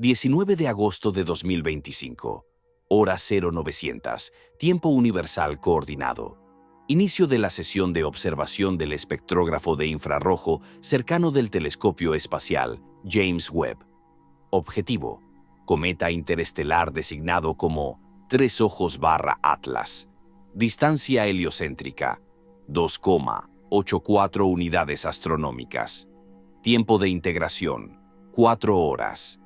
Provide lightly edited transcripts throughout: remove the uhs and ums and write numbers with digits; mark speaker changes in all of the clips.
Speaker 1: 19 de agosto de 2025. Hora 0900. Tiempo universal coordinado. Inicio de la sesión de observación del espectrógrafo de infrarrojo cercano del telescopio espacial James Webb. Objetivo: cometa interestelar designado como Tres Ojos/Atlas. Distancia heliocéntrica: 2,84 unidades astronómicas. Tiempo de integración: 4 horas.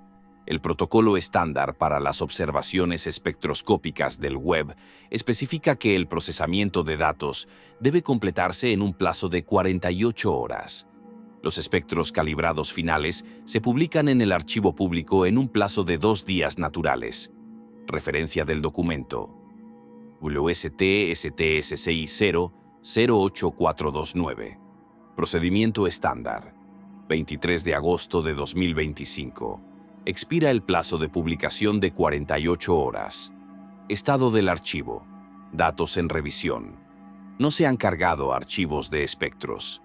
Speaker 1: El protocolo estándar para las observaciones espectroscópicas del Webb especifica que el procesamiento de datos debe completarse en un plazo de 48 horas. Los espectros calibrados finales se publican en el archivo público en un plazo de 2 días naturales. Referencia del documento: WST-STS60-08429. Procedimiento estándar. 23 de agosto de 2025. Expira el plazo de publicación de 48 horas. Estado del archivo: datos en revisión. No se han cargado archivos de espectros.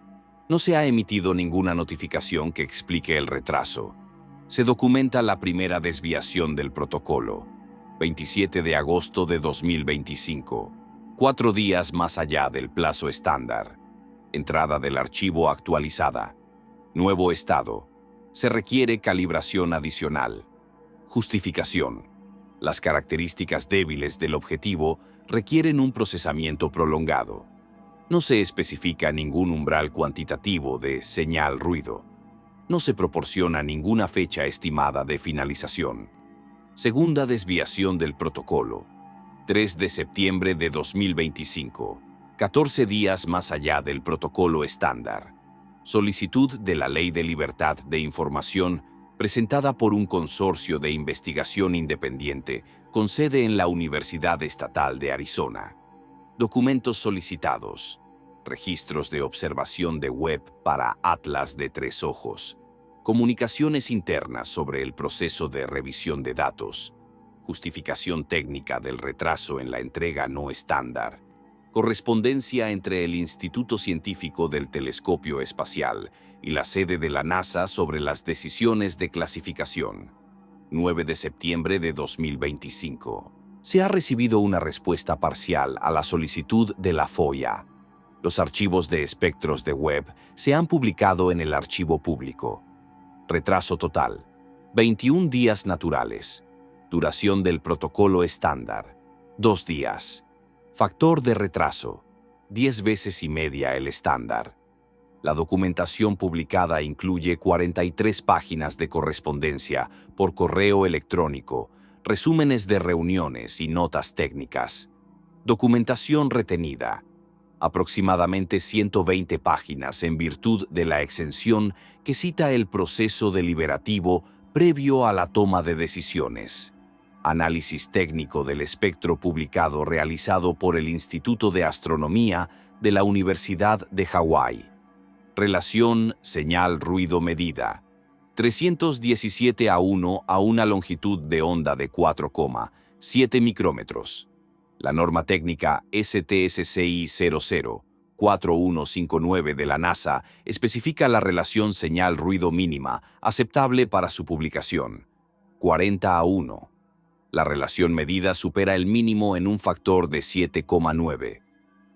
Speaker 1: No se ha emitido ninguna notificación que explique el retraso. Se documenta la primera desviación del protocolo. 27 de agosto de 2025. 4 días más allá del plazo estándar. Entrada del archivo actualizada. Nuevo estado: se requiere calibración adicional. Justificación: las características débiles del objetivo requieren un procesamiento prolongado. No se especifica ningún umbral cuantitativo de señal-ruido. No se proporciona ninguna fecha estimada de finalización. Segunda desviación del protocolo. 3 de septiembre de 2025. 14 días más allá del protocolo estándar. Solicitud de la Ley de Libertad de Información presentada por un consorcio de investigación independiente con sede en la Universidad Estatal de Arizona. Documentos solicitados: registros de observación de Webb para Atlas de Tres Ojos, comunicaciones internas sobre el proceso de revisión de datos, justificación técnica del retraso en la entrega no estándar, correspondencia entre el Instituto Científico del Telescopio Espacial y la sede de la NASA sobre las decisiones de clasificación. 9 de septiembre de 2025. Se ha recibido una respuesta parcial a la solicitud de la FOIA. Los archivos de espectros de Webb se han publicado en el archivo público. Retraso total: 21 días naturales. Duración del protocolo estándar: 2 días. Factor de retraso: 10 veces y media el estándar. La documentación publicada incluye 43 páginas de correspondencia por correo electrónico, resúmenes de reuniones y notas técnicas. Documentación retenida: aproximadamente 120 páginas en virtud de la exención que cita el proceso deliberativo previo a la toma de decisiones. Análisis técnico del espectro publicado realizado por el Instituto de Astronomía de la Universidad de Hawái. Relación señal-ruido medida: 317:1 a una longitud de onda de 4,7 micrómetros. La norma técnica STSCI 004159 de la NASA especifica la relación señal-ruido mínima aceptable para su publicación: 40:1. La relación medida supera el mínimo en un factor de 7,9.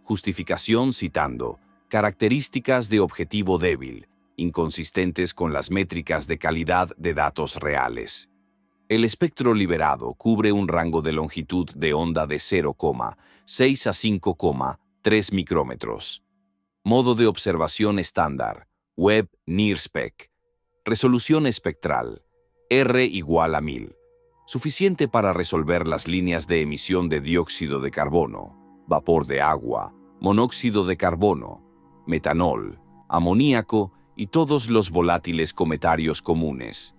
Speaker 1: Justificación citando: características de objetivo débil, inconsistentes con las métricas de calidad de datos reales. El espectro liberado cubre un rango de longitud de onda de 0,6 a 5,3 micrómetros. Modo de observación estándar: Webb NIRSPEC. Resolución espectral: R igual a 1000. Suficiente para resolver las líneas de emisión de dióxido de carbono, vapor de agua, monóxido de carbono, metanol, amoníaco y todos los volátiles cometarios comunes.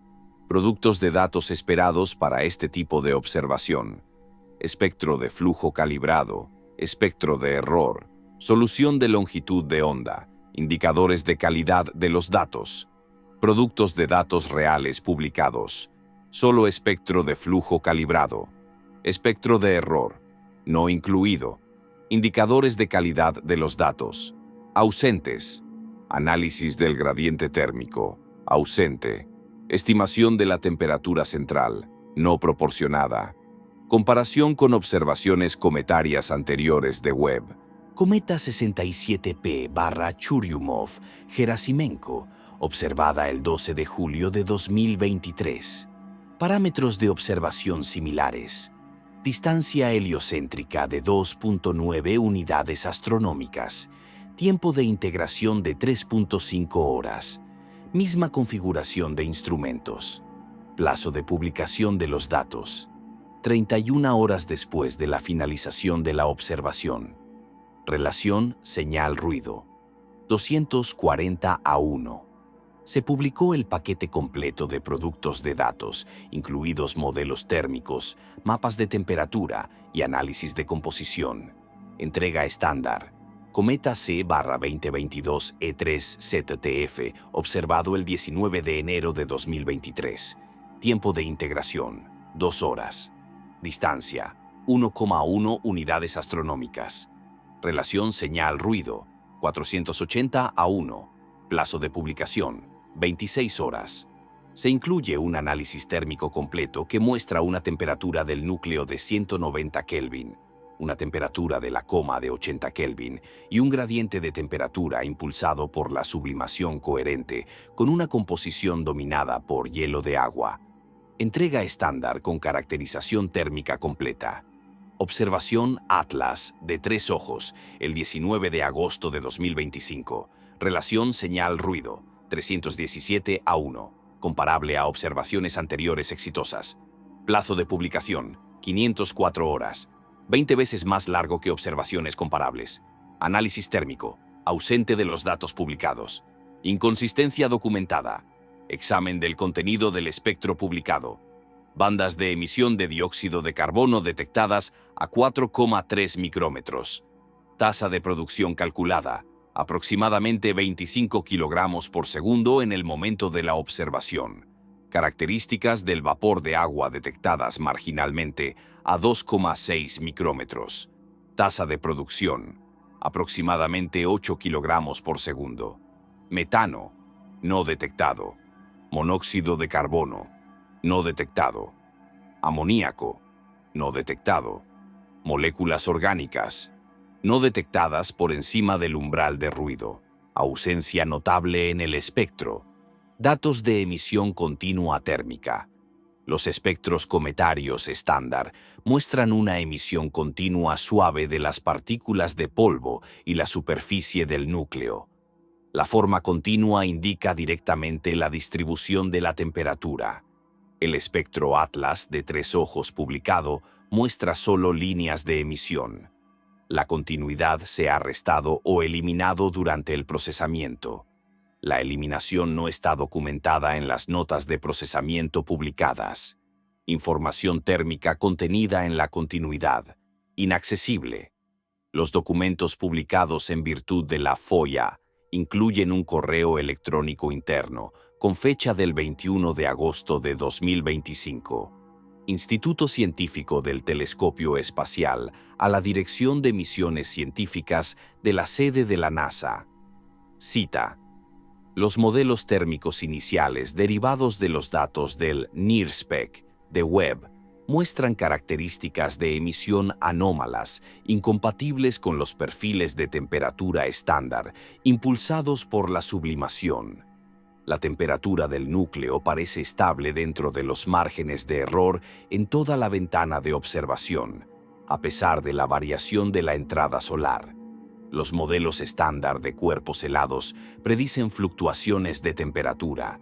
Speaker 1: Productos de datos esperados para este tipo de observación: espectro de flujo calibrado, espectro de error, solución de longitud de onda, indicadores de calidad de los datos. Productos de datos reales publicados: solo espectro de flujo calibrado, espectro de error, no incluido, indicadores de calidad de los datos, ausentes, análisis del gradiente térmico, ausente, Estimación de la temperatura central, no proporcionada. Comparación con observaciones cometarias anteriores de Webb. Cometa 67P/Churyumov-Gerasimenko, observada el 12 de julio de 2023. Parámetros de observación similares. Distancia heliocéntrica de 2.9 unidades astronómicas. Tiempo de integración de 3.5 horas. Misma configuración de instrumentos. Plazo de publicación de los datos. 31 horas después de la finalización de la observación. Relación señal-ruido. 240:1. Se publicó el paquete completo de productos de datos, incluidos modelos térmicos, mapas de temperatura y análisis de composición. Entrega estándar. Cometa C/2022 E3 ZTF, observado el 19 de enero de 2023. Tiempo de integración, 2 horas. Distancia, 1,1 unidades astronómicas. Relación señal-ruido, 480:1. Plazo de publicación, 26 horas. Se incluye un análisis térmico completo que muestra una temperatura del núcleo de 190 Kelvin, una temperatura de la coma de 80 Kelvin y un gradiente de temperatura impulsado por la sublimación coherente con una composición dominada por hielo de agua. Entrega estándar con caracterización térmica completa. Observación Atlas de 3 ojos, el 19 de agosto de 2025. Relación señal-ruido, 317:1, comparable a observaciones anteriores exitosas. Plazo de publicación, 504 horas, 20 veces más largo que observaciones comparables. Análisis térmico, ausente de los datos publicados. Inconsistencia documentada. Examen del contenido del espectro publicado. Bandas de emisión de dióxido de carbono detectadas a 4,3 micrómetros. Tasa de producción calculada, aproximadamente 25 kilogramos por segundo en el momento de la observación. Características del vapor de agua detectadas marginalmente a 2,6 micrómetros. Tasa de producción, aproximadamente 8 kilogramos por segundo. Metano, no detectado. Monóxido de carbono, no detectado. Amoníaco, no detectado. Moléculas orgánicas, no detectadas por encima del umbral de ruido. Ausencia notable en el espectro. Datos de emisión continua térmica. Los espectros cometarios estándar muestran una emisión continua suave de las partículas de polvo y la superficie del núcleo. La forma continua indica directamente la distribución de la temperatura. El espectro Atlas de 3 ojos publicado muestra solo líneas de emisión. La continuidad se ha restado o eliminado durante el procesamiento. La eliminación no está documentada en las notas de procesamiento publicadas. Información térmica contenida en la continuidad. Inaccesible. Los documentos publicados en virtud de la FOIA incluyen un correo electrónico interno con fecha del 21 de agosto de 2025. Instituto Científico del Telescopio Espacial a la Dirección de Misiones Científicas de la sede de la NASA. Cita. Los modelos térmicos iniciales derivados de los datos del NIRSPEC de Webb muestran características de emisión anómalas, incompatibles con los perfiles de temperatura estándar, impulsados por la sublimación. La temperatura del núcleo parece estable dentro de los márgenes de error en toda la ventana de observación, a pesar de la variación de la entrada solar. Los modelos estándar de cuerpos helados predicen fluctuaciones de temperatura.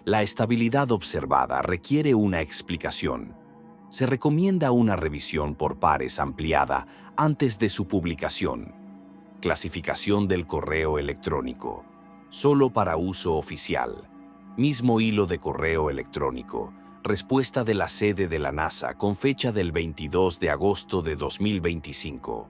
Speaker 1: La estabilidad observada requiere una explicación. Se recomienda una revisión por pares ampliada antes de su publicación. Clasificación del correo electrónico. Solo para uso oficial. Mismo hilo de correo electrónico. Respuesta de la sede de la NASA con fecha del 22 de agosto de 2025.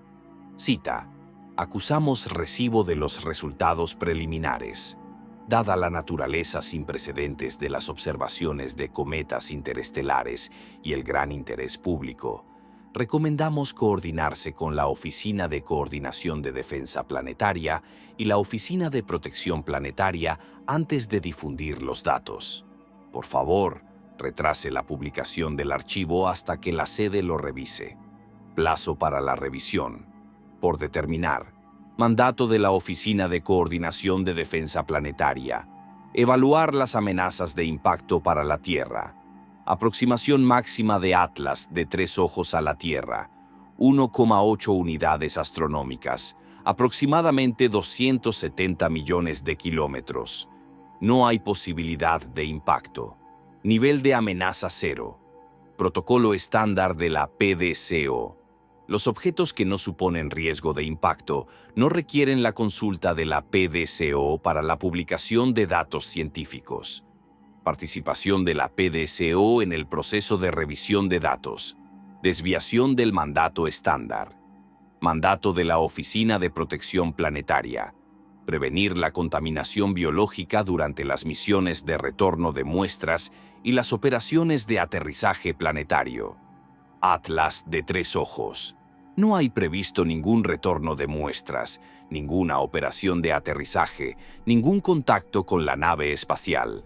Speaker 1: Cita. Acusamos recibo de los resultados preliminares. Dada la naturaleza sin precedentes de las observaciones de cometas interestelares y el gran interés público, recomendamos coordinarse con la Oficina de Coordinación de Defensa Planetaria y la Oficina de Protección Planetaria antes de difundir los datos. Por favor, retrase la publicación del archivo hasta que la sede lo revise. Plazo para la revisión. Por determinar. Mandato de la Oficina de Coordinación de Defensa Planetaria. Evaluar las amenazas de impacto para la Tierra. Aproximación máxima de Atlas de 3 ojos a la Tierra. 1,8 unidades astronómicas. Aproximadamente 270 millones de kilómetros. No hay posibilidad de impacto. Nivel de amenaza cero. Protocolo estándar de la PDCO. Los objetos que no suponen riesgo de impacto no requieren la consulta de la PDCO para la publicación de datos científicos. Participación de la PDCO en el proceso de revisión de datos. Desviación del mandato estándar. Mandato de la Oficina de Protección Planetaria. Prevenir la contaminación biológica durante las misiones de retorno de muestras y las operaciones de aterrizaje planetario. Atlas de 3 ojos. No hay previsto ningún retorno de muestras, ninguna operación de aterrizaje, ningún contacto con la nave espacial.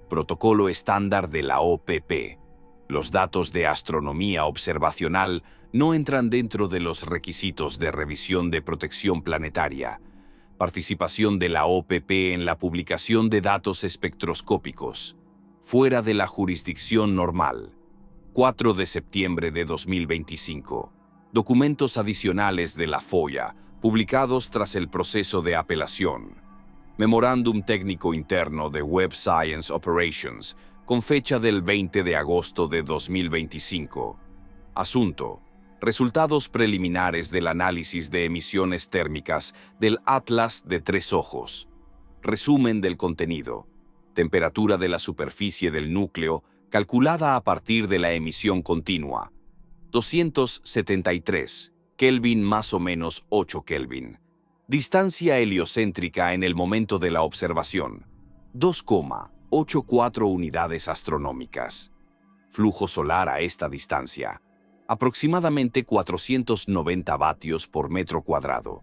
Speaker 1: Protocolo estándar de la OPP. Los datos de astronomía observacional no entran dentro de los requisitos de revisión de protección planetaria. Participación de la OPP en la publicación de datos espectroscópicos. Fuera de la jurisdicción normal. 4 de septiembre de 2025. Documentos adicionales de la FOIA, publicados tras el proceso de apelación. Memorándum técnico interno de Web Science Operations, con fecha del 20 de agosto de 2025. Asunto: resultados preliminares del análisis de emisiones térmicas del Atlas de 3 ojos. Resumen del contenido. Temperatura de la superficie del núcleo, calculada a partir de la emisión continua. 273 Kelvin más o menos 8 Kelvin. Distancia heliocéntrica en el momento de la observación. 2,84 unidades astronómicas. Flujo solar a esta distancia. Aproximadamente 490 vatios por metro cuadrado.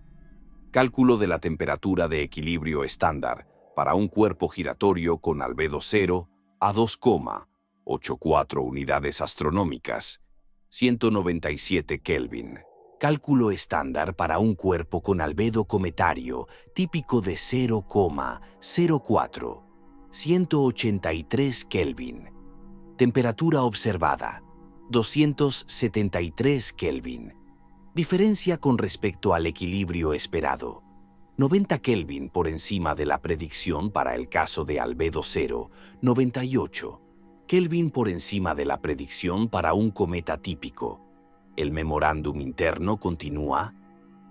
Speaker 1: Cálculo de la temperatura de equilibrio estándar para un cuerpo giratorio con albedo 0 a 2,84 unidades astronómicas, 197 Kelvin. Cálculo estándar para un cuerpo con albedo cometario típico de 0,04, 183 Kelvin. Temperatura observada, 273 Kelvin. Diferencia con respecto al equilibrio esperado. 90 Kelvin por encima de la predicción para el caso de albedo 0, 98 Kelvin por encima de la predicción para un cometa típico. El memorándum interno continúa.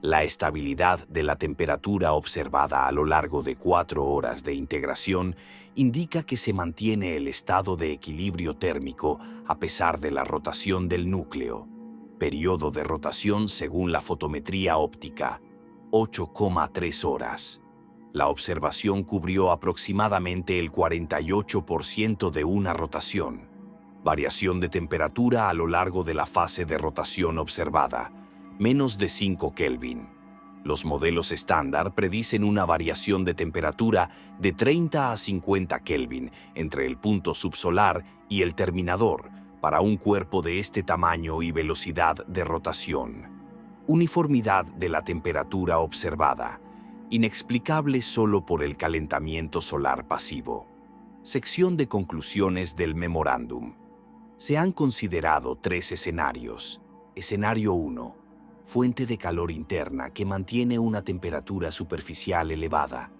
Speaker 1: La estabilidad de la temperatura observada a lo largo de 4 horas de integración indica que se mantiene el estado de equilibrio térmico a pesar de la rotación del núcleo. Periodo de rotación según la fotometría óptica, 8,3 horas. La observación cubrió aproximadamente el 48% de una rotación. Variación de temperatura a lo largo de la fase de rotación observada, menos de 5 Kelvin. Los modelos estándar predicen una variación de temperatura de 30 a 50 Kelvin entre el punto subsolar y el terminador para un cuerpo de este tamaño y velocidad de rotación. Uniformidad de la temperatura observada, inexplicable solo por el calentamiento solar pasivo. Sección de conclusiones del memorándum. Se han considerado 3 escenarios. Escenario 1. Fuente de calor interna que mantiene una temperatura superficial elevada.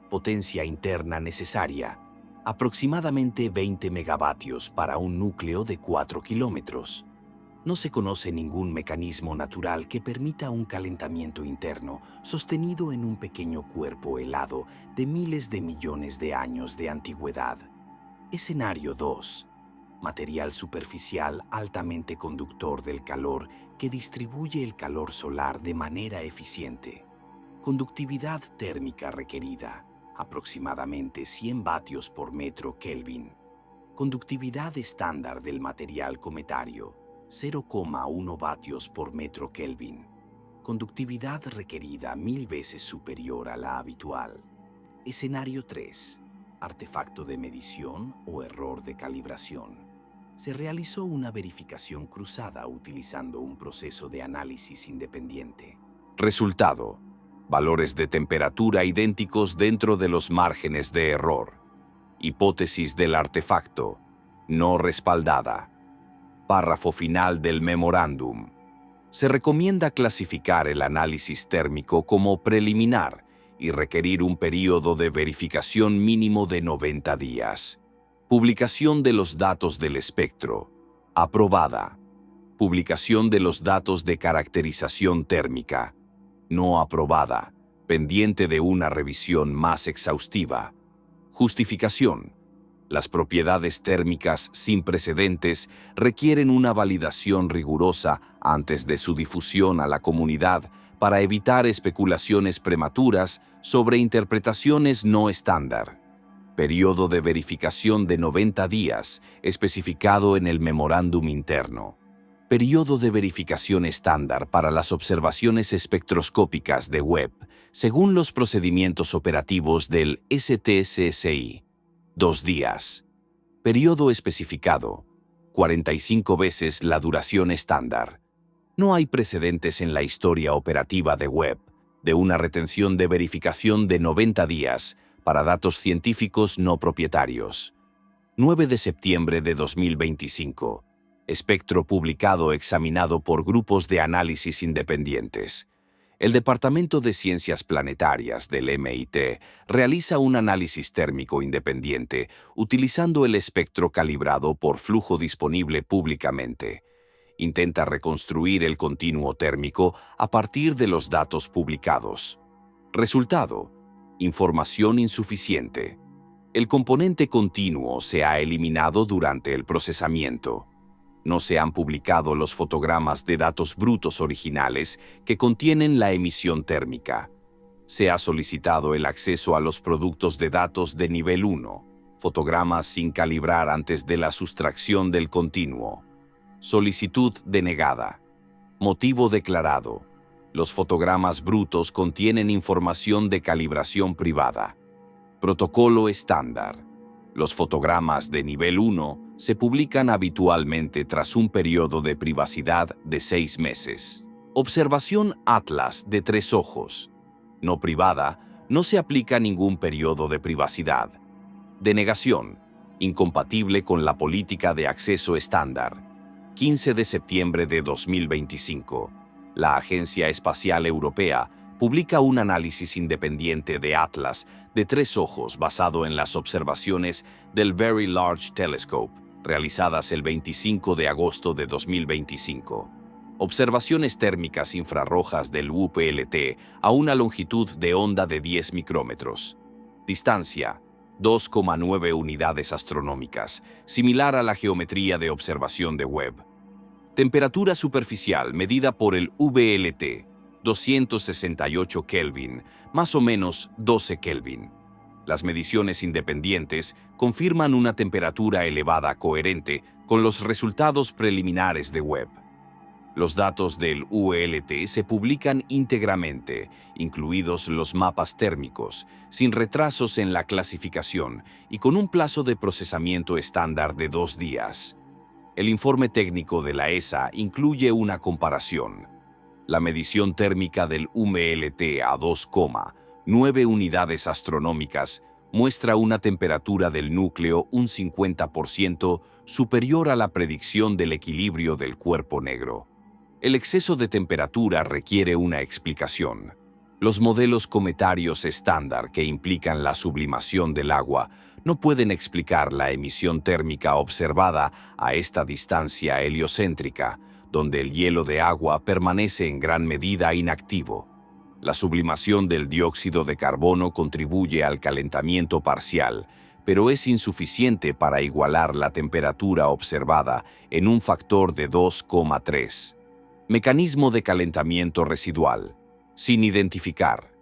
Speaker 1: Potencia interna necesaria. Aproximadamente 20 megavatios para un núcleo de 4 kilómetros. No se conoce ningún mecanismo natural que permita un calentamiento interno sostenido en un pequeño cuerpo helado de miles de millones de años de antigüedad. Escenario 2. Material superficial altamente conductor del calor que distribuye el calor solar de manera eficiente. Conductividad térmica requerida, aproximadamente 100 vatios por metro Kelvin. Conductividad estándar del material cometario, 0,1 vatios por metro Kelvin. Conductividad requerida 1000 veces superior a la habitual. Escenario 3. artefacto de medición o error de calibración. Se realizó una verificación cruzada utilizando un proceso de análisis independiente. Resultado: valores de temperatura idénticos dentro de los márgenes de error. Hipótesis del artefacto no respaldada. Párrafo final del memorándum. Se recomienda clasificar el análisis térmico como preliminar y requerir un período de verificación mínimo de 90 días. Publicación de los datos del espectro. Aprobada. Publicación de los datos de caracterización térmica. No aprobada. Pendiente de una revisión más exhaustiva. Justificación. Las propiedades térmicas sin precedentes requieren una validación rigurosa antes de su difusión a la comunidad para evitar especulaciones prematuras sobre interpretaciones no estándar. Periodo de verificación de 90 días, especificado en el memorándum interno. Periodo de verificación estándar para las observaciones espectroscópicas de Webb, según los procedimientos operativos del STCSI. 2 días. Periodo especificado: 45 veces la duración estándar. No hay precedentes en la historia operativa de Webb de una retención de verificación de 90 días para datos científicos no propietarios. 9 de septiembre de 2025. Espectro publicado examinado por grupos de análisis independientes. El Departamento de Ciencias Planetarias del MIT realiza un análisis térmico independiente utilizando el espectro calibrado por flujo disponible públicamente. Intenta reconstruir el continuo térmico a partir de los datos publicados. Resultado: información insuficiente. El componente continuo se ha eliminado durante el procesamiento. No se han publicado los fotogramas de datos brutos originales que contienen la emisión térmica. Se ha solicitado el acceso a los productos de datos de nivel 1, fotogramas sin calibrar antes de la sustracción del continuo. Solicitud denegada. Motivo declarado: los fotogramas brutos contienen información de calibración privada. Protocolo estándar. Los fotogramas de nivel 1 se publican habitualmente tras un periodo de privacidad de 6 meses. Observación Atlas de 3 ojos. No privada, no se aplica ningún periodo de privacidad. Denegación. Incompatible con la política de acceso estándar. 15 de septiembre de 2025. La Agencia Espacial Europea publica un análisis independiente de Atlas de 3 ojos basado en las observaciones del Very Large Telescope, realizadas el 25 de agosto de 2025. Observaciones térmicas infrarrojas del UPLT a una longitud de onda de 10 micrómetros. Distancia: 2,9 unidades astronómicas, similar a la geometría de observación de Webb. Temperatura superficial medida por el VLT: 268 Kelvin, más o menos 12 Kelvin. Las mediciones independientes confirman una temperatura elevada coherente con los resultados preliminares de Webb. Los datos del ULT se publican íntegramente, incluidos los mapas térmicos, sin retrasos en la clasificación y con un plazo de procesamiento estándar de 2 días. El informe técnico de la ESA incluye una comparación. La medición térmica del UMLT a 2,9 unidades astronómicas muestra una temperatura del núcleo un 50% superior a la predicción del equilibrio del cuerpo negro. El exceso de temperatura requiere una explicación. Los modelos cometarios estándar que implican la sublimación del agua no pueden explicar la emisión térmica observada a esta distancia heliocéntrica, donde el hielo de agua permanece en gran medida inactivo. La sublimación del dióxido de carbono contribuye al calentamiento parcial, pero es insuficiente para igualar la temperatura observada en un factor de 2,3. Mecanismo de calentamiento residual, sin identificar.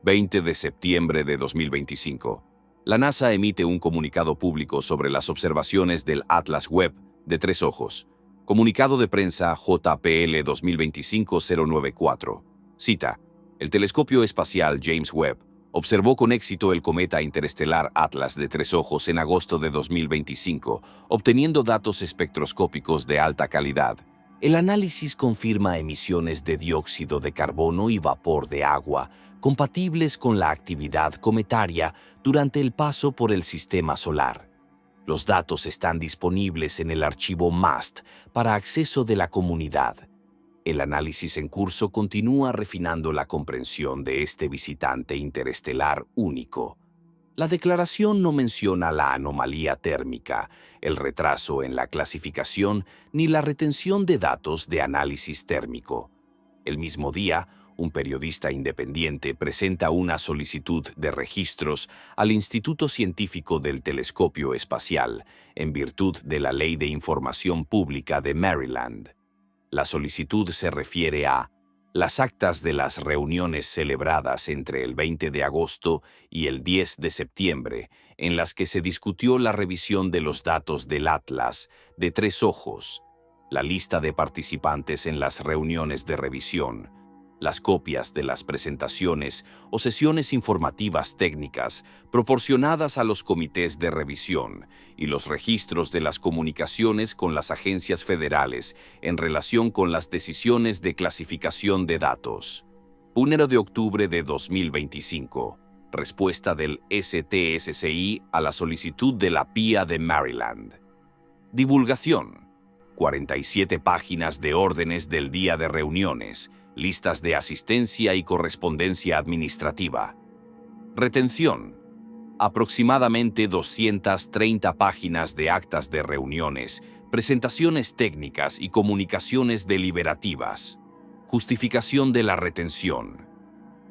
Speaker 1: 20 de septiembre de 2025. La NASA emite un comunicado público sobre las observaciones del Atlas Webb de 3 ojos. Comunicado de prensa JPL 2025-094. Cita: el telescopio espacial James Webb Observó con éxito el cometa interestelar Atlas de Tres Ojos en agosto de 2025, obteniendo datos espectroscópicos de alta calidad. El análisis confirma emisiones de dióxido de carbono y vapor de agua compatibles con la actividad cometaria durante el paso por el sistema solar. Los datos están disponibles en el archivo MAST para acceso de la comunidad. El análisis en curso continúa refinando la comprensión de este visitante interestelar único. La declaración no menciona la anomalía térmica, el retraso en la clasificación ni la retención de datos de análisis térmico. El mismo día, un periodista independiente presenta una solicitud de registros al Instituto Científico del Telescopio Espacial en virtud de la Ley de Información Pública de Maryland. La solicitud se refiere a las actas de las reuniones celebradas entre el 20 de agosto y el 10 de septiembre, en las que se discutió la revisión de los datos del Atlas de Tres Ojos, la lista de participantes en las reuniones de revisión, las copias de las presentaciones o sesiones informativas técnicas proporcionadas a los comités de revisión y los registros de las comunicaciones con las agencias federales en relación con las decisiones de clasificación de datos. 1 de octubre de 2025. Respuesta del STSCI a la solicitud de la PIA de Maryland. Divulgación. 47 páginas de órdenes del día de reuniones, listas de asistencia y correspondencia administrativa. Retención. Aproximadamente 230 páginas de actas de reuniones, presentaciones técnicas y comunicaciones deliberativas. Justificación de la retención.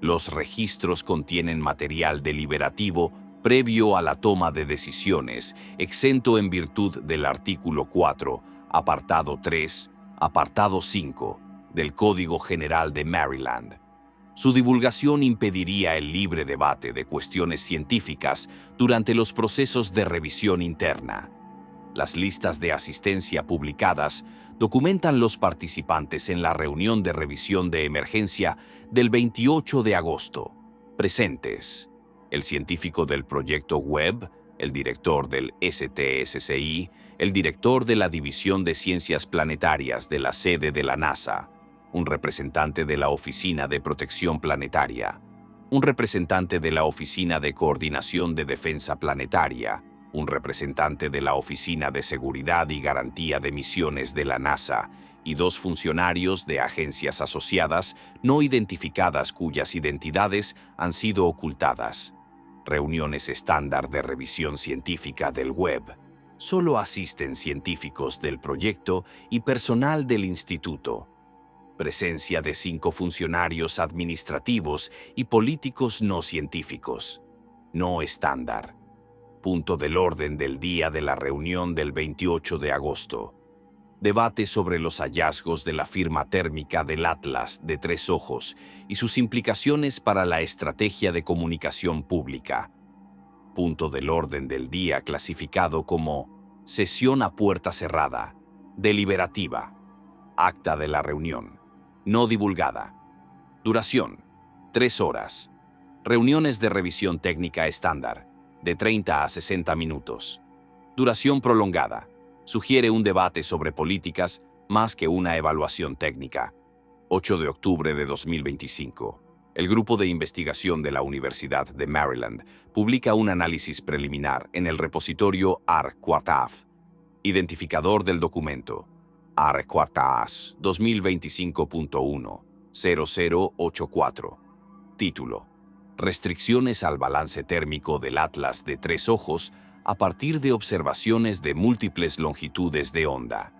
Speaker 1: Los registros contienen material deliberativo previo a la toma de decisiones, exento en virtud del artículo 4, apartado 3, apartado 5, del Código General de Maryland. Su divulgación impediría el libre debate de cuestiones científicas durante los procesos de revisión interna. Las listas de asistencia publicadas documentan los participantes en la reunión de revisión de emergencia del 28 de agosto. Presentes: el científico del proyecto Webb, el director del STSCI, el director de la División de Ciencias Planetarias de la sede de la NASA, un representante de la Oficina de Protección Planetaria, un representante de la Oficina de Coordinación de Defensa Planetaria, un representante de la Oficina de Seguridad y Garantía de Misiones de la NASA y 2 funcionarios de agencias asociadas no identificadas cuyas identidades han sido ocultadas. Reuniones estándar de revisión científica del Webb. Solo asisten científicos del proyecto y personal del instituto. Presencia de 5 funcionarios administrativos y políticos no científicos. No estándar. Punto del orden del día de la reunión del 28 de agosto. Debate sobre los hallazgos de la firma térmica del Atlas de Tres Ojos y sus implicaciones para la estrategia de comunicación pública. Punto del orden del día clasificado como sesión a puerta cerrada, deliberativa, acta de la reunión, no divulgada. Duración: 3 horas. Reuniones de revisión técnica estándar, de 30 a 60 minutos. Duración prolongada. Sugiere un debate sobre políticas más que una evaluación técnica. 8 de octubre de 2025. El grupo de investigación de la Universidad de Maryland publica un análisis preliminar en el repositorio AR4AF. Identificador del documento: AR4AS 2025.1.0084. Título: Restricciones al balance térmico del Atlas de Tres Ojos a partir de observaciones de múltiples longitudes de onda.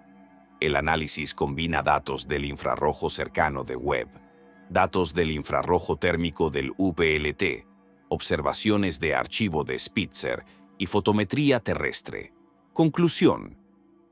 Speaker 1: El análisis combina datos del infrarrojo cercano de Webb, datos del infrarrojo térmico del UPLT, observaciones de archivo de Spitzer y fotometría terrestre. Conclusión: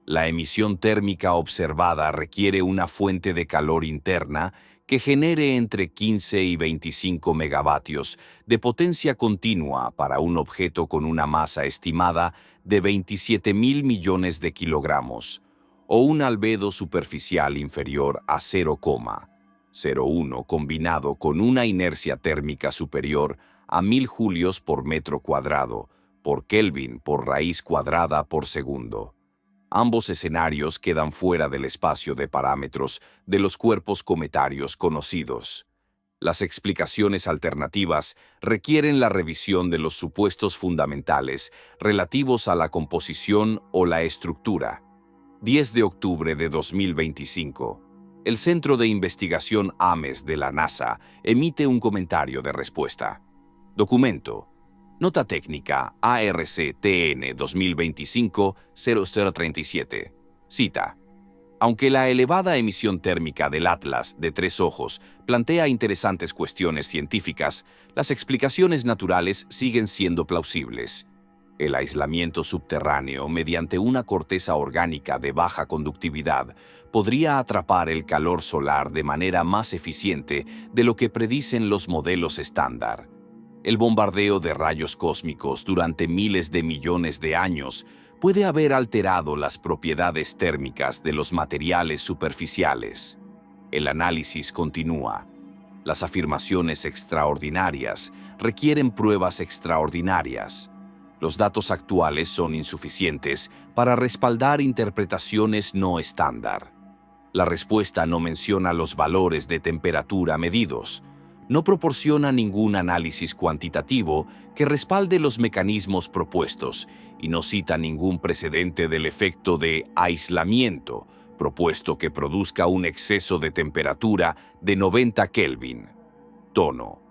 Speaker 1: la emisión térmica observada requiere una fuente de calor interna que genere entre 15 y 25 megavatios de potencia continua para un objeto con una masa estimada de 27.000 millones de kilogramos, o un albedo superficial inferior a 0,01 combinado con una inercia térmica superior a 1000 julios por metro cuadrado, por Kelvin por raíz cuadrada por segundo. Ambos escenarios quedan fuera del espacio de parámetros de los cuerpos cometarios conocidos. Las explicaciones alternativas requieren la revisión de los supuestos fundamentales relativos a la composición o la estructura. 10 de octubre de 2025. El Centro de Investigación Ames de la NASA emite un comentario de respuesta. Documento. Nota técnica ARC-TN 2025-0037. Cita. Aunque la elevada emisión térmica del Atlas de tres ojos plantea interesantes cuestiones científicas, las explicaciones naturales siguen siendo plausibles. El aislamiento subterráneo mediante una corteza orgánica de baja conductividad podría atrapar el calor solar de manera más eficiente de lo que predicen los modelos estándar. El bombardeo de rayos cósmicos durante miles de millones de años puede haber alterado las propiedades térmicas de los materiales superficiales. El análisis continúa. Las afirmaciones extraordinarias requieren pruebas extraordinarias. Los datos actuales son insuficientes para respaldar interpretaciones no estándar. La respuesta no menciona los valores de temperatura medidos. No proporciona ningún análisis cuantitativo que respalde los mecanismos propuestos y no cita ningún precedente del efecto de aislamiento propuesto que produzca un exceso de temperatura de 90 Kelvin. Tono.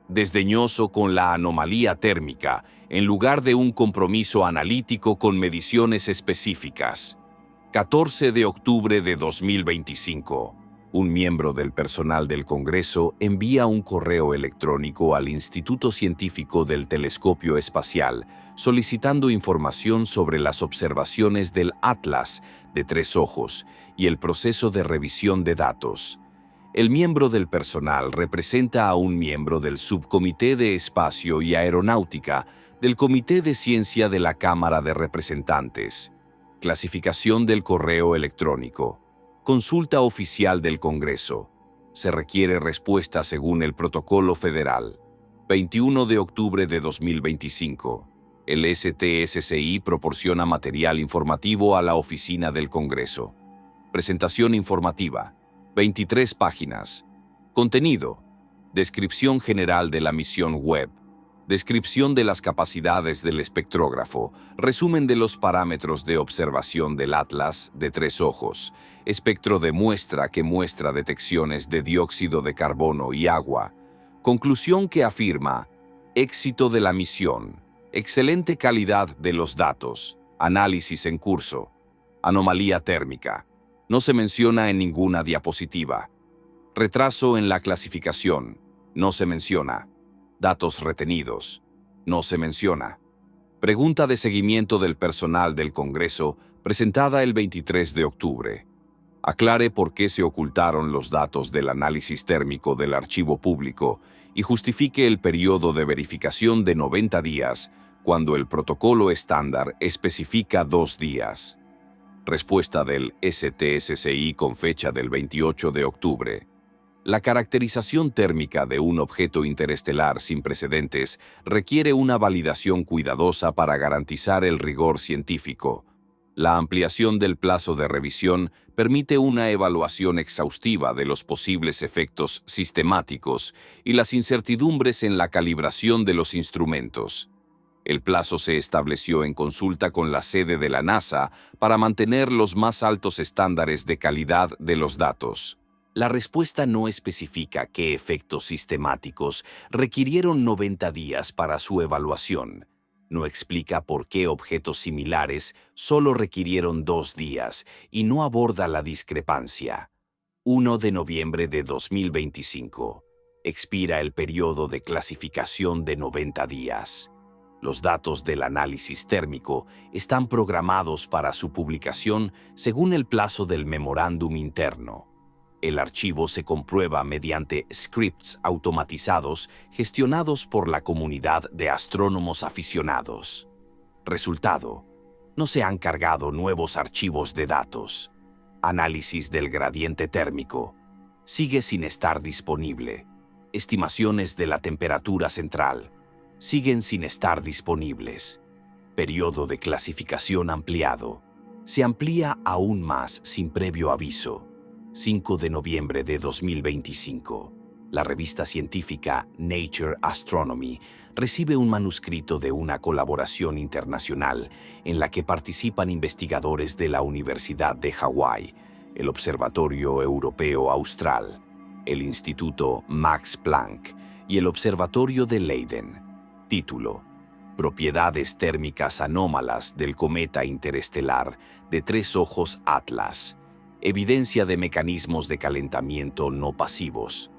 Speaker 1: Desdeñoso con la anomalía térmica en lugar de un compromiso analítico con mediciones específicas. 14 de octubre de 2025. Un miembro del personal del Congreso envía un correo electrónico al Instituto Científico del Telescopio Espacial solicitando información sobre las observaciones del Atlas de tres ojos y el proceso de revisión de datos. El miembro del personal representa a un miembro del Subcomité de Espacio y Aeronáutica del Comité de Ciencia de la Cámara de Representantes. Clasificación del correo electrónico. Consulta oficial del Congreso. Se requiere respuesta según el Protocolo Federal. 21 de octubre de 2025. El STSCI proporciona material informativo a la oficina del Congreso. Presentación informativa. 23 páginas. Contenido. Descripción general de la misión web. Descripción de las capacidades del espectrógrafo. Resumen de los parámetros de observación del Atlas de tres ojos. Espectro de muestra que muestra detecciones de dióxido de carbono y agua. Conclusión que afirma: éxito de la misión. Excelente calidad de los datos. Análisis en curso. Anomalía térmica. No se menciona en ninguna diapositiva. Retraso en la clasificación. No se menciona. Datos retenidos. No se menciona. Pregunta de seguimiento del personal del Congreso presentada el 23 de octubre. Aclare por qué se ocultaron los datos del análisis térmico del archivo público y justifique el periodo de verificación de 90 días cuando el protocolo estándar especifica 2 días. Respuesta del STSCI con fecha del 28 de octubre. La caracterización térmica de un objeto interestelar sin precedentes requiere una validación cuidadosa para garantizar el rigor científico. La ampliación del plazo de revisión permite una evaluación exhaustiva de los posibles efectos sistemáticos y las incertidumbres en la calibración de los instrumentos. El plazo se estableció en consulta con la sede de la NASA para mantener los más altos estándares de calidad de los datos. La respuesta no especifica qué efectos sistemáticos requirieron 90 días para su evaluación. No explica por qué objetos similares solo requirieron 2 días y no aborda la discrepancia. 1 de noviembre de 2025. Expira el periodo de clasificación de 90 días. Los datos del análisis térmico están programados para su publicación según el plazo del memorándum interno. El archivo se comprueba mediante scripts automatizados gestionados por la comunidad de astrónomos aficionados. Resultado: no se han cargado nuevos archivos de datos. Análisis del gradiente térmico. Sigue sin estar disponible. Estimaciones de la temperatura central. siguen sin estar disponibles. Periodo de clasificación ampliado. Se amplía aún más sin previo aviso. 5 de noviembre de 2025. La revista científica Nature Astronomy recibe un manuscrito de una colaboración internacional en la que participan investigadores de la Universidad de Hawái, el Observatorio Europeo Austral, el Instituto Max Planck y el Observatorio de Leiden. Título: Propiedades térmicas anómalas del cometa interestelar de tres ojos Atlas. Evidencia de mecanismos de calentamiento no pasivos.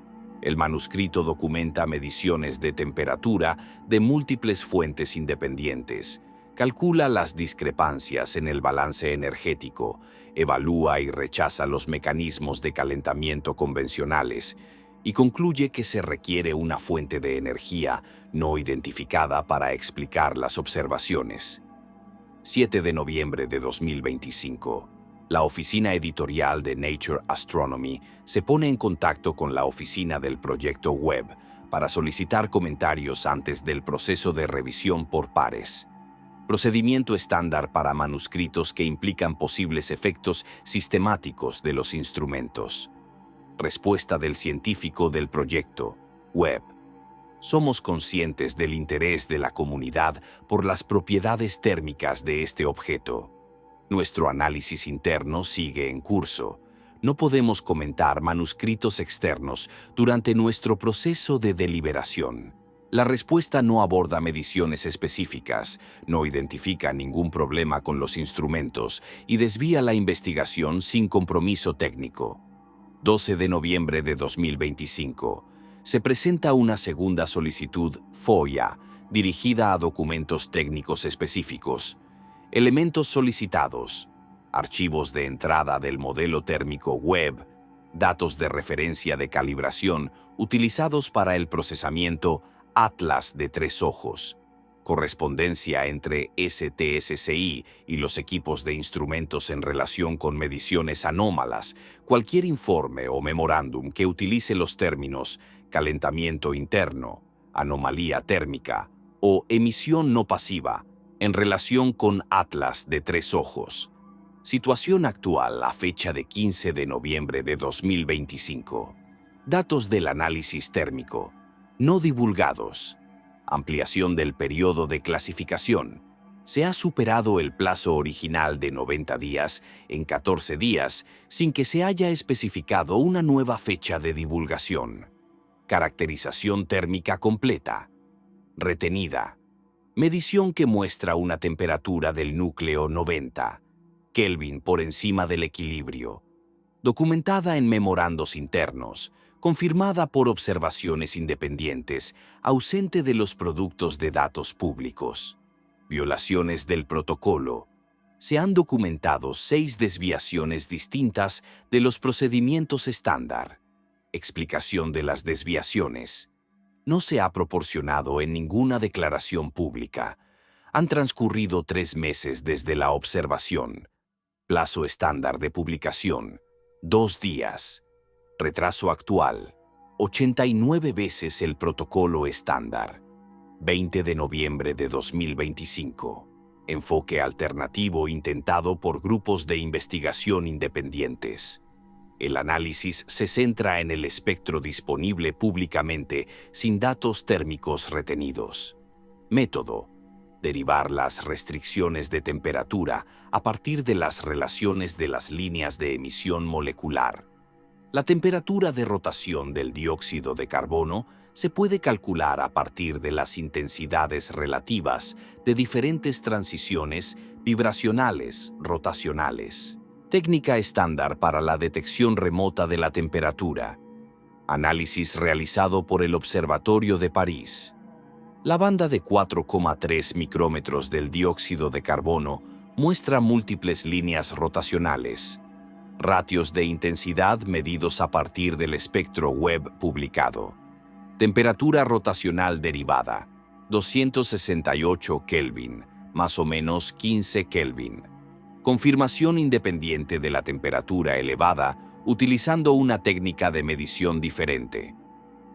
Speaker 1: El manuscrito documenta mediciones de temperatura de múltiples fuentes independientes, calcula las discrepancias en el balance energético, evalúa y rechaza los mecanismos de calentamiento convencionales y concluye que se requiere una fuente de energía no identificada para explicar las observaciones. 7 de noviembre de 2025. La oficina editorial de Nature Astronomy se pone en contacto con la oficina del proyecto Webb para solicitar comentarios antes del proceso de revisión por pares. Procedimiento estándar para manuscritos que implican posibles efectos sistemáticos de los instrumentos. Respuesta del científico del proyecto Webb. Somos conscientes del interés de la comunidad por las propiedades térmicas de este objeto. Nuestro análisis interno sigue en curso. No podemos comentar manuscritos externos durante nuestro proceso de deliberación. La respuesta no aborda mediciones específicas, no identifica ningún problema con los instrumentos y desvía la investigación sin compromiso técnico. 12 de noviembre de 2025. Se presenta una segunda solicitud FOIA dirigida a documentos técnicos específicos. Elementos solicitados: archivos de entrada del modelo térmico Webb, datos de referencia de calibración utilizados para el procesamiento Atlas de tres ojos, correspondencia entre STSCI y los equipos de instrumentos en relación con mediciones anómalas, cualquier informe o memorándum que utilice los términos calentamiento interno, anomalía térmica o emisión no pasiva en relación con Atlas de tres ojos. Situación actual a fecha de 15 de noviembre de 2025. Datos del análisis térmico. No divulgados. Ampliación del periodo de clasificación. Se ha superado el plazo original de 90 días en 14 días sin que se haya especificado una nueva fecha de divulgación. Caracterización térmica completa. Retenida. Medición que muestra una temperatura del núcleo 90 Kelvin por encima del equilibrio. Documentada en memorandos internos, confirmada por observaciones independientes, ausente de los productos de datos públicos. Violaciones del protocolo. Se han documentado 6 desviaciones distintas de los procedimientos estándar. Explicación de las desviaciones. No se ha proporcionado en ninguna declaración pública. Han transcurrido 3 meses desde la observación. Plazo estándar de publicación: 2 días. Retraso actual: 89 veces el protocolo estándar. 20 de noviembre de 2025. Enfoque alternativo intentado por grupos de investigación independientes. El análisis se centra en el espectro disponible públicamente sin datos térmicos retenidos. Método: derivar las restricciones de temperatura a partir de las relaciones de las líneas de emisión molecular. La temperatura de rotación del dióxido de carbono se puede calcular a partir de las intensidades relativas de diferentes transiciones vibracionales rotacionales. Técnica estándar para la detección remota de la temperatura. Análisis realizado por el Observatorio de París. La banda de 4,3 micrómetros del dióxido de carbono muestra múltiples líneas rotacionales. Ratios de intensidad medidos a partir del espectro Webb publicado. Temperatura rotacional derivada: 268 Kelvin, más o menos 15 Kelvin. Confirmación independiente de la temperatura elevada utilizando una técnica de medición diferente.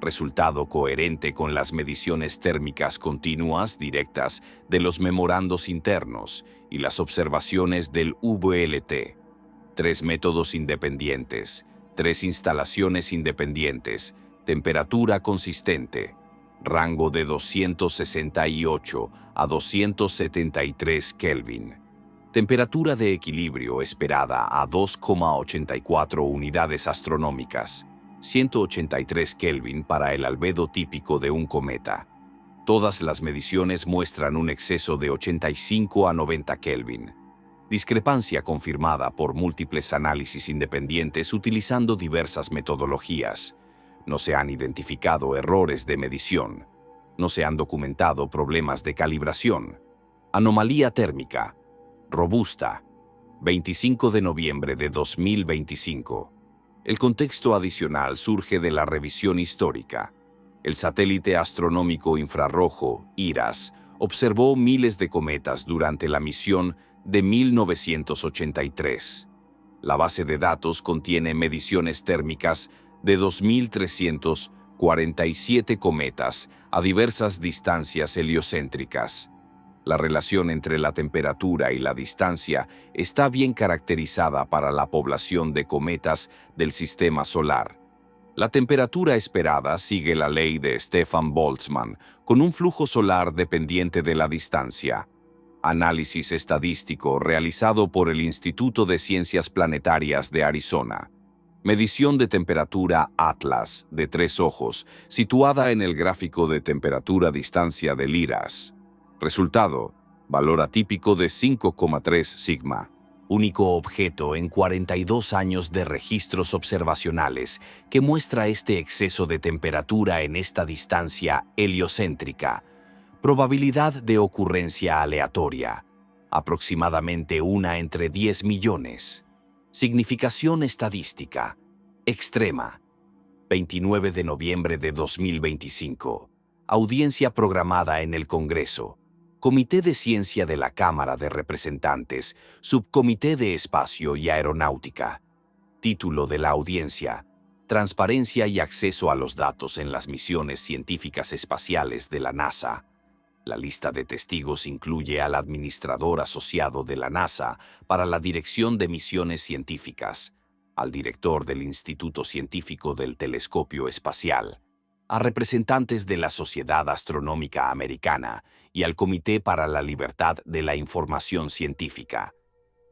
Speaker 1: resultado coherente con las mediciones térmicas continuas directas de los memorandos internos y las observaciones del VLT. 3 métodos independientes, 3 instalaciones independientes, temperatura consistente, rango de 268 a 273 Kelvin. Temperatura de equilibrio esperada a 2,84 unidades astronómicas, 183 Kelvin para el albedo típico de un cometa. Todas las mediciones muestran un exceso de 85 a 90 Kelvin. Discrepancia confirmada por múltiples análisis independientes utilizando diversas metodologías. No se han identificado errores de medición. No se han documentado problemas de calibración. Anomalía térmica. Robusta. 25 de noviembre de 2025. El contexto adicional surge de la revisión histórica. El satélite astronómico infrarrojo, IRAS, observó miles de cometas durante la misión de 1983. La base de datos contiene mediciones térmicas de 2.347 cometas a diversas distancias heliocéntricas. La relación entre la temperatura y la distancia está bien caracterizada para la población de cometas del sistema solar. La temperatura esperada sigue la ley de Stefan Boltzmann, con un flujo solar dependiente de la distancia. Análisis estadístico realizado por el Instituto de Ciencias Planetarias de Arizona. Medición de temperatura Atlas de 3 ojos, situada en el gráfico de temperatura-distancia del IRAS. Resultado: valor atípico de 5,3 sigma. Único objeto en 42 años de registros observacionales que muestra este exceso de temperatura en esta distancia heliocéntrica. Probabilidad de ocurrencia aleatoria, aproximadamente 1 entre 10 millones. Significación estadística, extrema. 29 de noviembre de 2025. Audiencia programada en el Congreso. Comité de Ciencia de la Cámara de Representantes, Subcomité de Espacio y Aeronáutica. Título de la audiencia: Transparencia y acceso a los datos en las misiones científicas espaciales de la NASA. La lista de testigos incluye al administrador asociado de la NASA para la Dirección de Misiones Científicas, al director del Instituto Científico del Telescopio Espacial, a representantes de la Sociedad Astronómica Americana y al Comité para la Libertad de la Información Científica.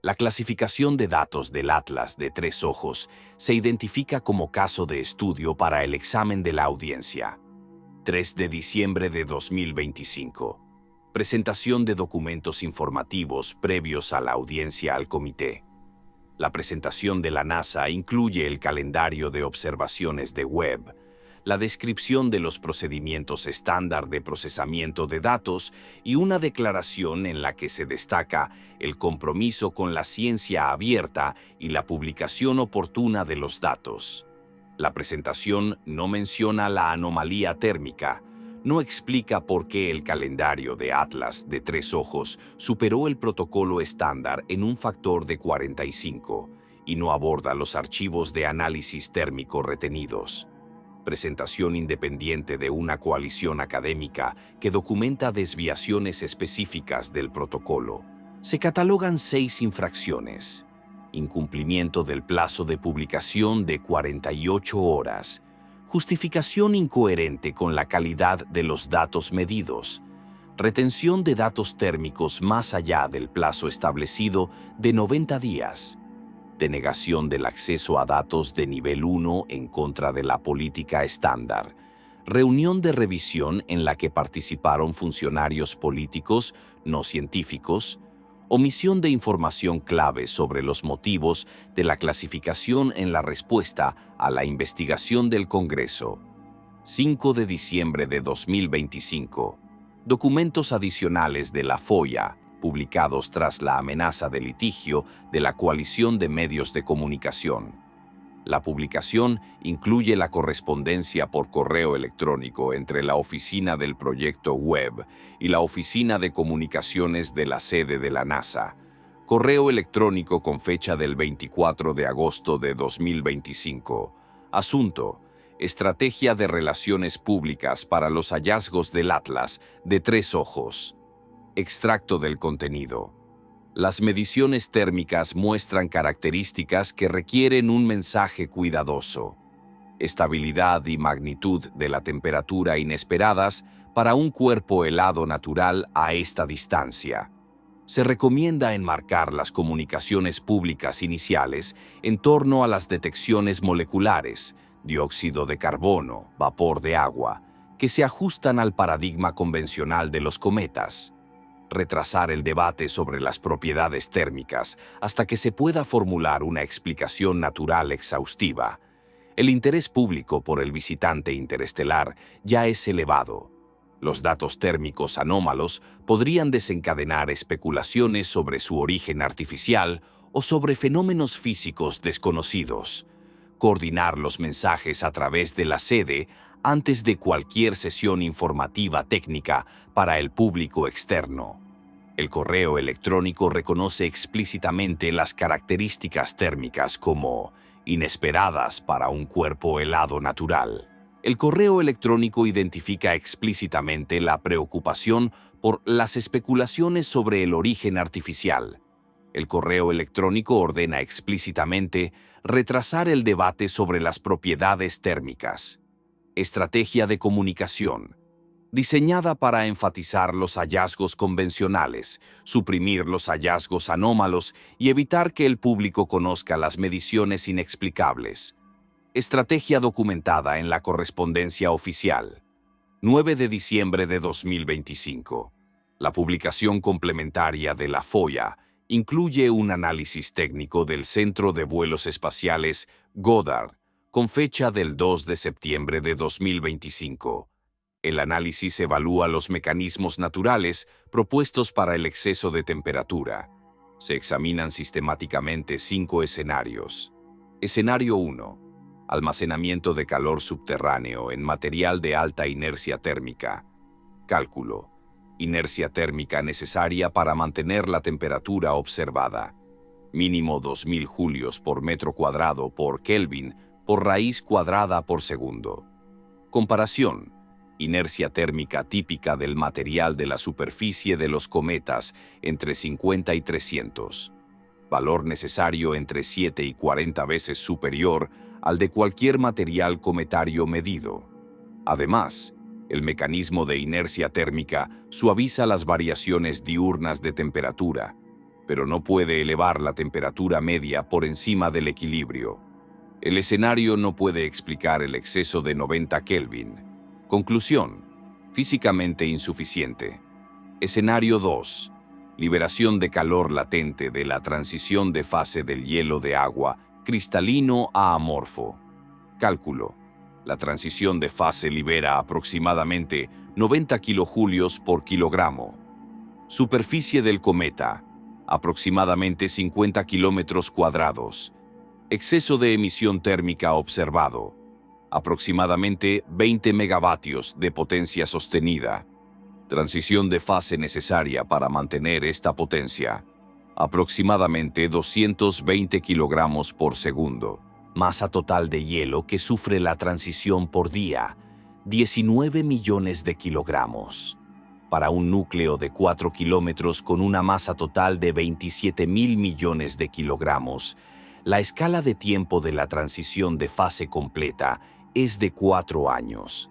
Speaker 1: La clasificación de datos del Atlas de 3 ojos se identifica como caso de estudio para el examen de la audiencia. 3 de diciembre de 2025. Presentación de documentos informativos previos a la audiencia al comité. La presentación de la NASA incluye el calendario de observaciones de Webb, la descripción de los procedimientos estándar de procesamiento de datos y una declaración en la que se destaca el compromiso con la ciencia abierta y la publicación oportuna de los datos. La presentación no menciona la anomalía térmica, no explica por qué el calendario de Atlas de 3 ojos superó el protocolo estándar en un factor de 45 y no aborda los archivos de análisis térmico retenidos. Presentación independiente de una coalición académica que documenta desviaciones específicas del protocolo. Se catalogan 6 infracciones. Incumplimiento del plazo de publicación de 48 horas. Justificación incoherente con la calidad de los datos medidos. Retención de datos térmicos más allá del plazo establecido de 90 días. Denegación del acceso a datos de nivel 1 en contra de la política estándar. Reunión de revisión en la que participaron funcionarios políticos, no científicos. Omisión de información clave sobre los motivos de la clasificación en la respuesta a la investigación del Congreso. 5 de diciembre de 2025. Documentos adicionales de la FOIA, publicados tras la amenaza de litigio de la Coalición de Medios de Comunicación. La publicación incluye la correspondencia por correo electrónico entre la oficina del proyecto Webb y la oficina de comunicaciones de la sede de la NASA. Correo electrónico con fecha del 24 de agosto de 2025. Asunto: Estrategia de relaciones públicas para los hallazgos del Atlas de tres ojos. Extracto del contenido. Las mediciones térmicas muestran características que requieren un mensaje cuidadoso. Estabilidad y magnitud de la temperatura inesperadas para un cuerpo helado natural a esta distancia. Se recomienda enmarcar las comunicaciones públicas iniciales en torno a las detecciones moleculares, dióxido de carbono, vapor de agua, que se ajustan al paradigma convencional de los cometas. Retrasar el debate sobre las propiedades térmicas hasta que se pueda formular una explicación natural exhaustiva. El interés público por el visitante interestelar ya es elevado. Los datos térmicos anómalos podrían desencadenar especulaciones sobre su origen artificial o sobre fenómenos físicos desconocidos. Coordinar los mensajes a través de la sede antes de cualquier sesión informativa técnica para el público externo. El correo electrónico reconoce explícitamente las características térmicas como inesperadas para un cuerpo helado natural. El correo electrónico identifica explícitamente la preocupación por las especulaciones sobre el origen artificial. El correo electrónico ordena explícitamente retrasar el debate sobre las propiedades térmicas. Estrategia de comunicación. Diseñada para enfatizar los hallazgos convencionales, suprimir los hallazgos anómalos y evitar que el público conozca las mediciones inexplicables. Estrategia documentada en la correspondencia oficial. 9 de diciembre de 2025. La publicación complementaria de la FOIA incluye un análisis técnico del Centro de Vuelos Espaciales Goddard, con fecha del 2 de septiembre de 2025. El análisis evalúa los mecanismos naturales propuestos para el exceso de temperatura. Se examinan sistemáticamente 5 escenarios. Escenario 1. Almacenamiento de calor subterráneo en material de alta inercia térmica. Cálculo. Inercia térmica necesaria para mantener la temperatura observada. Mínimo 2000 julios por metro cuadrado por Kelvin por raíz cuadrada por segundo. Comparación. Inercia térmica típica del material de la superficie de los cometas entre 50 y 300. Valor necesario entre 7 y 40 veces superior al de cualquier material cometario medido. Además, el mecanismo de inercia térmica suaviza las variaciones diurnas de temperatura, pero no puede elevar la temperatura media por encima del equilibrio. El escenario no puede explicar el exceso de 90 Kelvin. Conclusión. Físicamente insuficiente. Escenario 2. Liberación de calor latente de la transición de fase del hielo de agua cristalino a amorfo. Cálculo. La transición de fase libera aproximadamente 90 kilojulios por kilogramo. Superficie del cometa. Aproximadamente 50 kilómetros cuadrados. Exceso de emisión térmica observado. Aproximadamente 20 megavatios de potencia sostenida. Transición de fase necesaria para mantener esta potencia. Aproximadamente 220 kilogramos por segundo. Masa total de hielo que sufre la transición por día, 19 millones de kilogramos. Para un núcleo de 4 kilómetros con una masa total de 27.000 millones de kilogramos, la escala de tiempo de la transición de fase completa es de 4 años.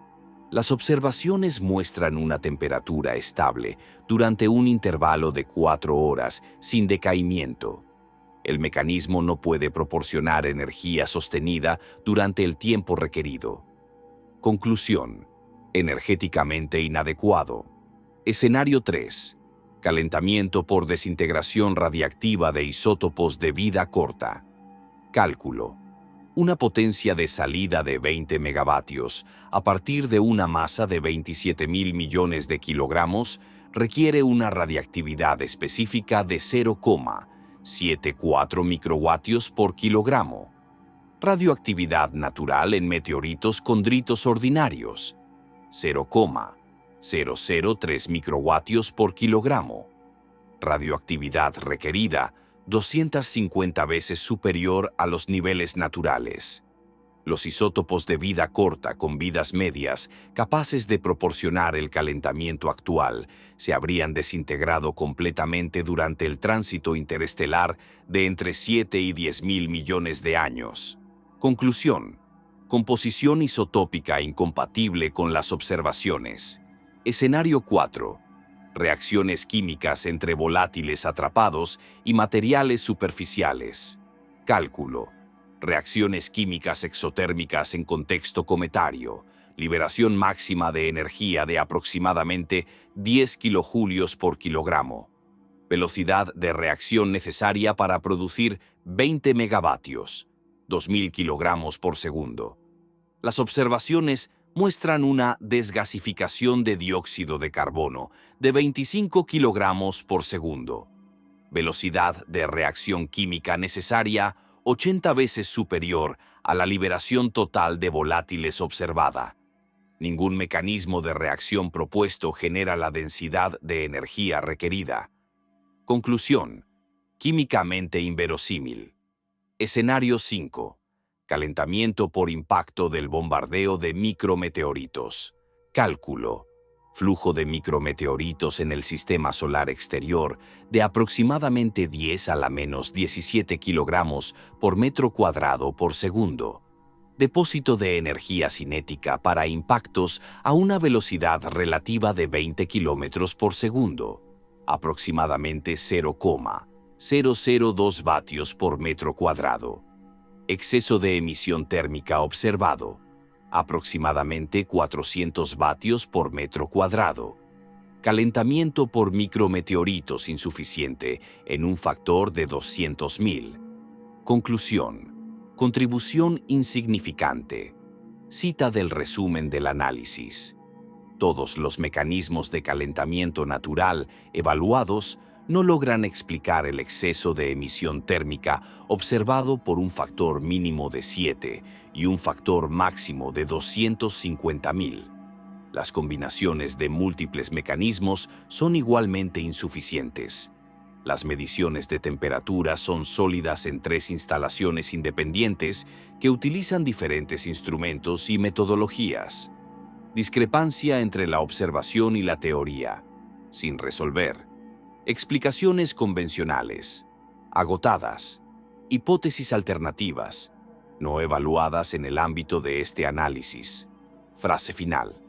Speaker 1: Las observaciones muestran una temperatura estable durante un intervalo de 4 horas sin decaimiento. El mecanismo no puede proporcionar energía sostenida durante el tiempo requerido. Conclusión. Energéticamente inadecuado. Escenario 3. Calentamiento por desintegración radiactiva de isótopos de vida corta. Cálculo. Una potencia de salida de 20 megavatios a partir de una masa de 27.000 millones de kilogramos requiere una radiactividad específica de 0,74 microvatios por kilogramo. Radioactividad natural en meteoritos condritos ordinarios, 0,003 microvatios por kilogramo. Radioactividad requerida, 250 veces superior a los niveles naturales. Los isótopos de vida corta con vidas medias, capaces de proporcionar el calentamiento actual, se habrían desintegrado completamente durante el tránsito interestelar de entre 7 y 10 mil millones de años. Conclusión: composición isotópica incompatible con las observaciones. Escenario 4. Reacciones químicas entre volátiles atrapados y materiales superficiales. Cálculo: reacciones químicas exotérmicas en contexto cometario, liberación máxima de energía de aproximadamente 10 kilojulios por kilogramo, velocidad de reacción necesaria para producir 20 megavatios, 2000 kilogramos por segundo. Las observaciones muestran una desgasificación de dióxido de carbono de 25 kilogramos por segundo, velocidad de reacción química necesaria 80 veces superior a la liberación total de volátiles observada. Ningún mecanismo de reacción propuesto genera la densidad de energía requerida. Conclusión: químicamente inverosímil. Escenario 5. Calentamiento por impacto del bombardeo de micrometeoritos. Cálculo: flujo de micrometeoritos en el sistema solar exterior de aproximadamente 10 a la menos 17 kilogramos por metro cuadrado por segundo. Depósito de energía cinética para impactos a una velocidad relativa de 20 kilómetros por segundo, aproximadamente 0,002 vatios por metro cuadrado. Exceso de emisión térmica observado, aproximadamente 400 vatios por metro cuadrado. Calentamiento por micrometeoritos insuficiente en un factor de 200.000. Conclusión: contribución insignificante. Cita del resumen del análisis. Todos los mecanismos de calentamiento natural evaluados no logran explicar el exceso de emisión térmica observado por un factor mínimo de 7 y un factor máximo de 250.000. Las combinaciones de múltiples mecanismos son igualmente insuficientes. Las mediciones de temperatura son sólidas en 3 instalaciones independientes que utilizan diferentes instrumentos y metodologías. Discrepancia entre la observación y la teoría, sin resolver. Explicaciones convencionales, agotadas. Hipótesis alternativas, no evaluadas en el ámbito de este análisis. Frase final.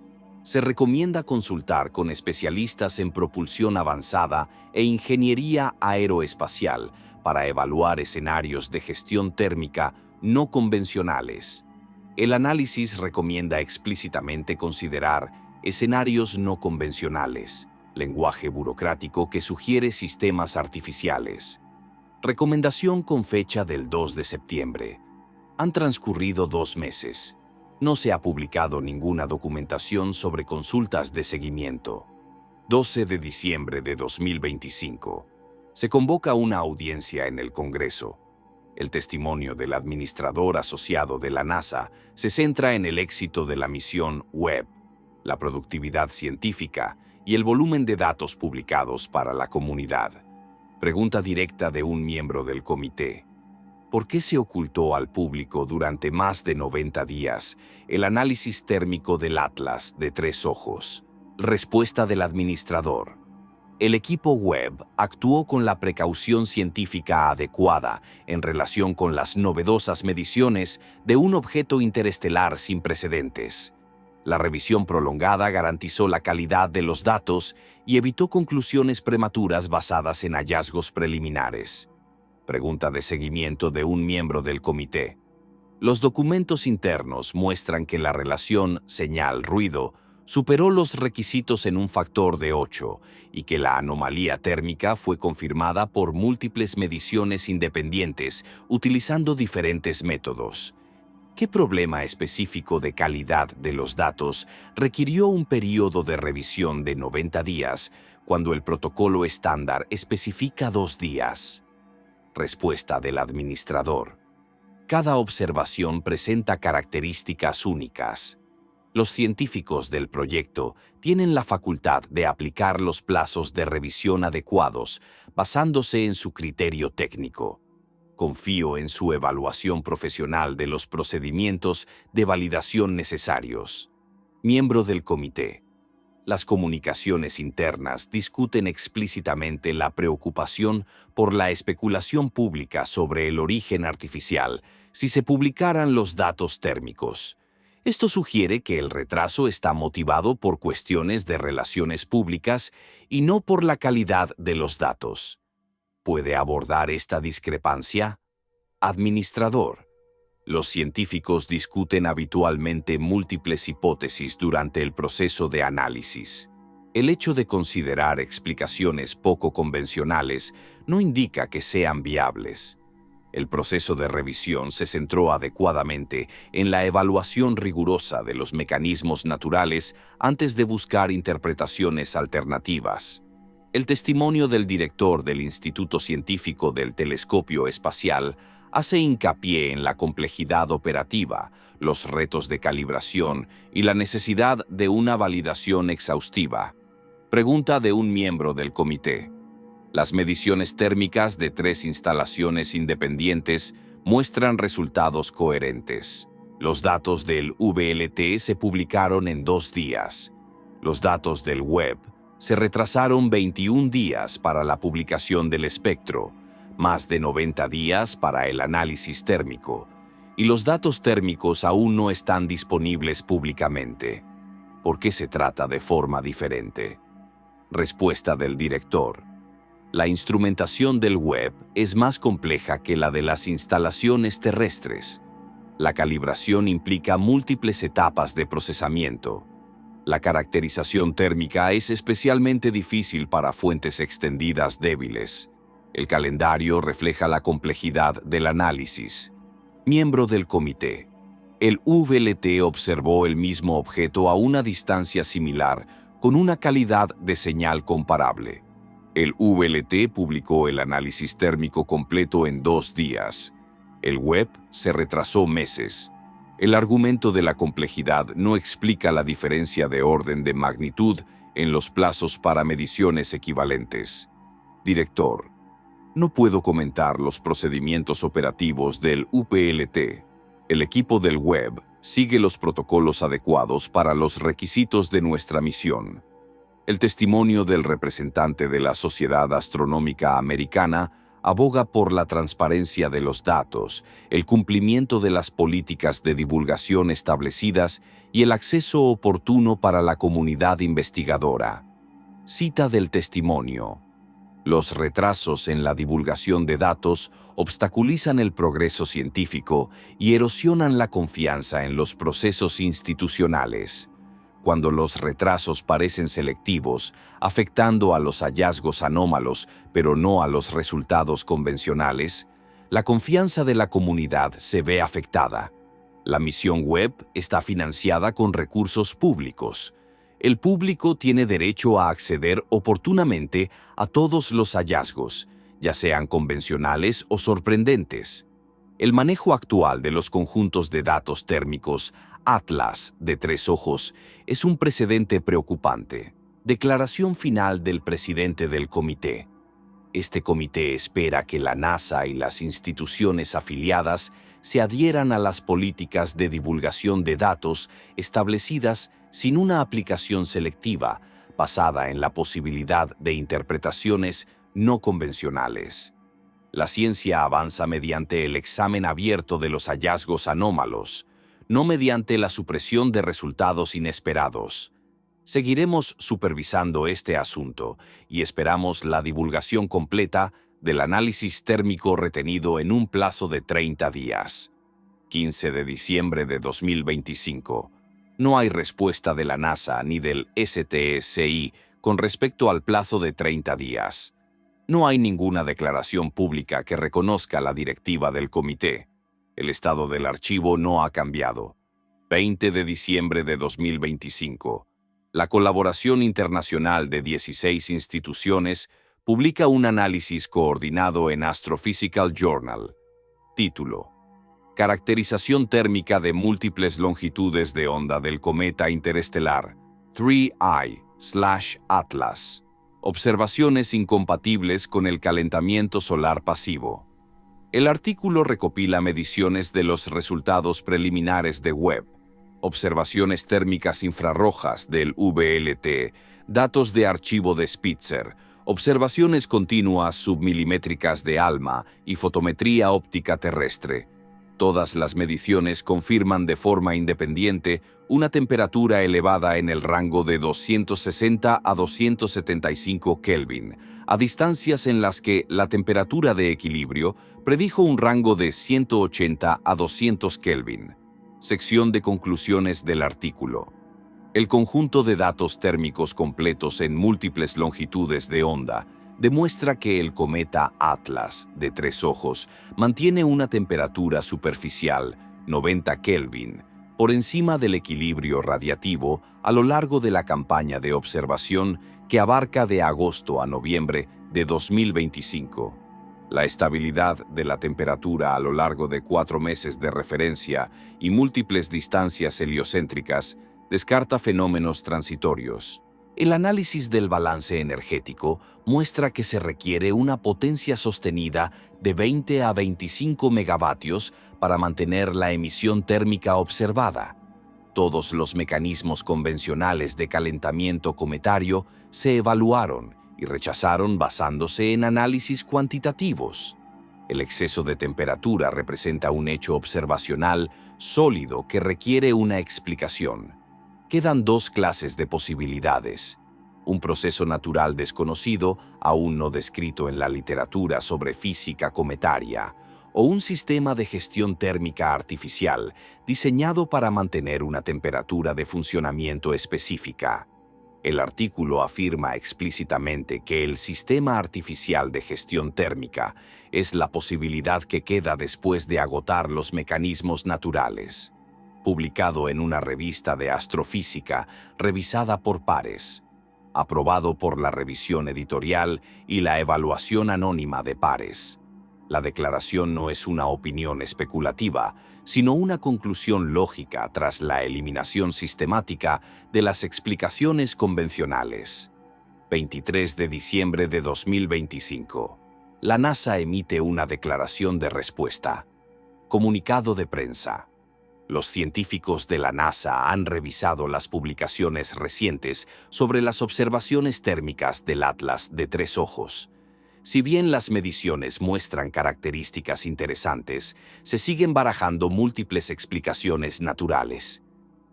Speaker 1: Se recomienda consultar con especialistas en propulsión avanzada e ingeniería aeroespacial para evaluar escenarios de gestión térmica no convencionales. El análisis recomienda explícitamente considerar escenarios no convencionales, lenguaje burocrático que sugiere sistemas artificiales. Recomendación con fecha del 2 de septiembre. Han transcurrido 2 meses. No se ha publicado ninguna documentación sobre consultas de seguimiento. 12 de diciembre de 2025. Se convoca una audiencia en el Congreso. El testimonio del administrador asociado de la NASA se centra en el éxito de la misión Webb, la productividad científica y el volumen de datos publicados para la comunidad. Pregunta directa de un miembro del comité. ¿Por qué se ocultó al público durante más de 90 días el análisis térmico del Atlas de 3 ojos? Respuesta del administrador. El equipo Webb actuó con la precaución científica adecuada en relación con las novedosas mediciones de un objeto interestelar sin precedentes. La revisión prolongada garantizó la calidad de los datos y evitó conclusiones prematuras basadas en hallazgos preliminares. Pregunta de seguimiento de un miembro del comité. Los documentos internos muestran que la relación señal-ruido superó los requisitos en un factor de 8 y que la anomalía térmica fue confirmada por múltiples mediciones independientes utilizando diferentes métodos. ¿Qué problema específico de calidad de los datos requirió un periodo de revisión de 90 días cuando el protocolo estándar especifica 2 días? Respuesta del administrador. Cada observación presenta características únicas. Los científicos del proyecto tienen la facultad de aplicar los plazos de revisión adecuados basándose en su criterio técnico. Confío en su evaluación profesional de los procedimientos de validación necesarios. Miembro del comité. Las comunicaciones internas discuten explícitamente la preocupación por la especulación pública sobre el origen artificial si se publicaran los datos térmicos. Esto sugiere que el retraso está motivado por cuestiones de relaciones públicas y no por la calidad de los datos. ¿Puede abordar esta discrepancia? Administrador. Los científicos discuten habitualmente múltiples hipótesis durante el proceso de análisis. El hecho de considerar explicaciones poco convencionales no indica que sean viables. El proceso de revisión se centró adecuadamente en la evaluación rigurosa de los mecanismos naturales antes de buscar interpretaciones alternativas. El testimonio del director del Instituto Científico del Telescopio Espacial hace hincapié en la complejidad operativa, los retos de calibración y la necesidad de una validación exhaustiva. Pregunta de un miembro del comité. Las mediciones térmicas de 3 instalaciones independientes muestran resultados coherentes. Los datos del VLT se publicaron en 2 días. Los datos del Webb se retrasaron 21 días para la publicación del espectro, más de 90 días para el análisis térmico, y los datos térmicos aún no están disponibles públicamente. ¿Por qué se trata de forma diferente? Respuesta del director. La instrumentación del Webb es más compleja que la de las instalaciones terrestres. La calibración implica múltiples etapas de procesamiento. La caracterización térmica es especialmente difícil para fuentes extendidas débiles. El calendario refleja la complejidad del análisis. Miembro del comité. El VLT observó el mismo objeto a una distancia similar, con una calidad de señal comparable. El VLT publicó el análisis térmico completo en 2 días. El Webb se retrasó meses. El argumento de la complejidad no explica la diferencia de orden de magnitud en los plazos para mediciones equivalentes. Director. No puedo comentar los procedimientos operativos del VLT. El equipo del Webb sigue los protocolos adecuados para los requisitos de nuestra misión. El testimonio del representante de la Sociedad Astronómica Americana aboga por la transparencia de los datos, el cumplimiento de las políticas de divulgación establecidas y el acceso oportuno para la comunidad investigadora. Cita del testimonio. Los retrasos en la divulgación de datos obstaculizan el progreso científico y erosionan la confianza en los procesos institucionales. Cuando los retrasos parecen selectivos, afectando a los hallazgos anómalos, pero no a los resultados convencionales, la confianza de la comunidad se ve afectada. La misión Webb está financiada con recursos públicos. El público tiene derecho a acceder oportunamente a todos los hallazgos, ya sean convencionales o sorprendentes. El manejo actual de los conjuntos de datos térmicos Atlas de 3 ojos es un precedente preocupante. Declaración final del presidente del comité. Este comité espera que la NASA y las instituciones afiliadas se adhieran a las políticas de divulgación de datos establecidas sin una aplicación selectiva basada en la posibilidad de interpretaciones no convencionales. La ciencia avanza mediante el examen abierto de los hallazgos anómalos, no mediante la supresión de resultados inesperados. Seguiremos supervisando este asunto y esperamos la divulgación completa del análisis térmico retenido en un plazo de 30 días. 15 de diciembre de 2025. No hay respuesta de la NASA ni del STSI con respecto al plazo de 30 días. No hay ninguna declaración pública que reconozca la directiva del comité. El estado del archivo no ha cambiado. 20 de diciembre de 2025. La colaboración internacional de 16 instituciones publica un análisis coordinado en Astrophysical Journal. Título: Caracterización térmica de múltiples longitudes de onda del cometa interestelar 3I/Atlas. Observaciones incompatibles con el calentamiento solar pasivo. El artículo recopila mediciones de los resultados preliminares de Webb, observaciones térmicas infrarrojas del VLT, datos de archivo de Spitzer, observaciones continuas submilimétricas de ALMA y fotometría óptica terrestre. Todas las mediciones confirman de forma independiente una temperatura elevada en el rango de 260 a 275 Kelvin, a distancias en las que la temperatura de equilibrio predijo un rango de 180 a 200 Kelvin. Sección de conclusiones del artículo. El conjunto de datos térmicos completos en múltiples longitudes de onda demuestra que el cometa Atlas, de 3 ojos, mantiene una temperatura superficial, 90 Kelvin, por encima del equilibrio radiativo a lo largo de la campaña de observación que abarca de agosto a noviembre de 2025. La estabilidad de la temperatura a lo largo de 4 meses de referencia y múltiples distancias heliocéntricas descarta fenómenos transitorios. El análisis del balance energético muestra que se requiere una potencia sostenida de 20 a 25 megavatios para mantener la emisión térmica observada. Todos los mecanismos convencionales de calentamiento cometario se evaluaron y rechazaron basándose en análisis cuantitativos. El exceso de temperatura representa un hecho observacional sólido que requiere una explicación. Quedan 2 clases de posibilidades: un proceso natural desconocido, aún no descrito en la literatura sobre física cometaria, o un sistema de gestión térmica artificial diseñado para mantener una temperatura de funcionamiento específica. El artículo afirma explícitamente que el sistema artificial de gestión térmica es la posibilidad que queda después de agotar los mecanismos naturales. Publicado en una revista de astrofísica revisada por pares, aprobado por la revisión editorial y la evaluación anónima de pares. La declaración no es una opinión especulativa, sino una conclusión lógica tras la eliminación sistemática de las explicaciones convencionales. 23 de diciembre de 2025. La NASA emite una declaración de respuesta. Comunicado de prensa. Los científicos de la NASA han revisado las publicaciones recientes sobre las observaciones térmicas del Atlas de 3 ojos. Si bien las mediciones muestran características interesantes, se siguen barajando múltiples explicaciones naturales.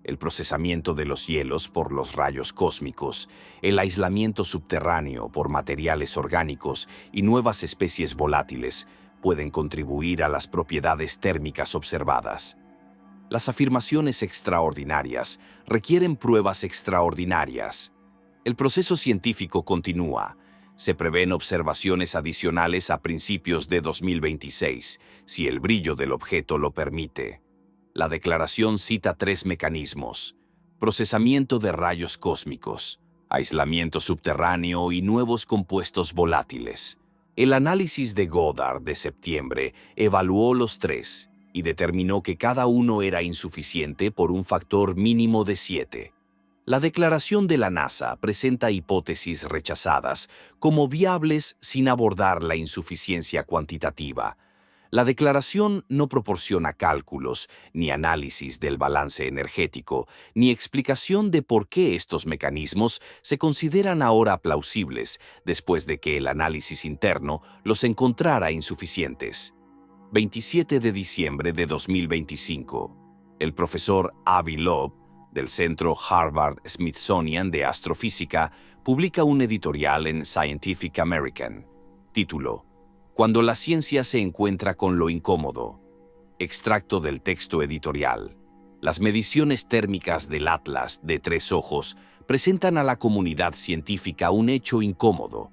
Speaker 1: El procesamiento de los hielos por los rayos cósmicos, el aislamiento subterráneo por materiales orgánicos y nuevas especies volátiles pueden contribuir a las propiedades térmicas observadas. Las afirmaciones extraordinarias requieren pruebas extraordinarias. El proceso científico continúa. Se prevén observaciones adicionales a principios de 2026, si el brillo del objeto lo permite. La declaración cita 3 mecanismos: procesamiento de rayos cósmicos, aislamiento subterráneo y nuevos compuestos volátiles. El análisis de Goddard de septiembre evaluó los 3 y determinó que cada uno era insuficiente por un factor mínimo de 7. La declaración de la NASA presenta hipótesis rechazadas como viables sin abordar la insuficiencia cuantitativa. La declaración no proporciona cálculos, ni análisis del balance energético, ni explicación de por qué estos mecanismos se consideran ahora plausibles después de que el análisis interno los encontrara insuficientes. 27 de diciembre de 2025. El profesor Avi Loeb, del Centro Harvard-Smithsonian de Astrofísica, publica un editorial en Scientific American. Título: Cuando la ciencia se encuentra con lo incómodo. Extracto del texto editorial. Las mediciones térmicas del Atlas de 3 ojos presentan a la comunidad científica un hecho incómodo.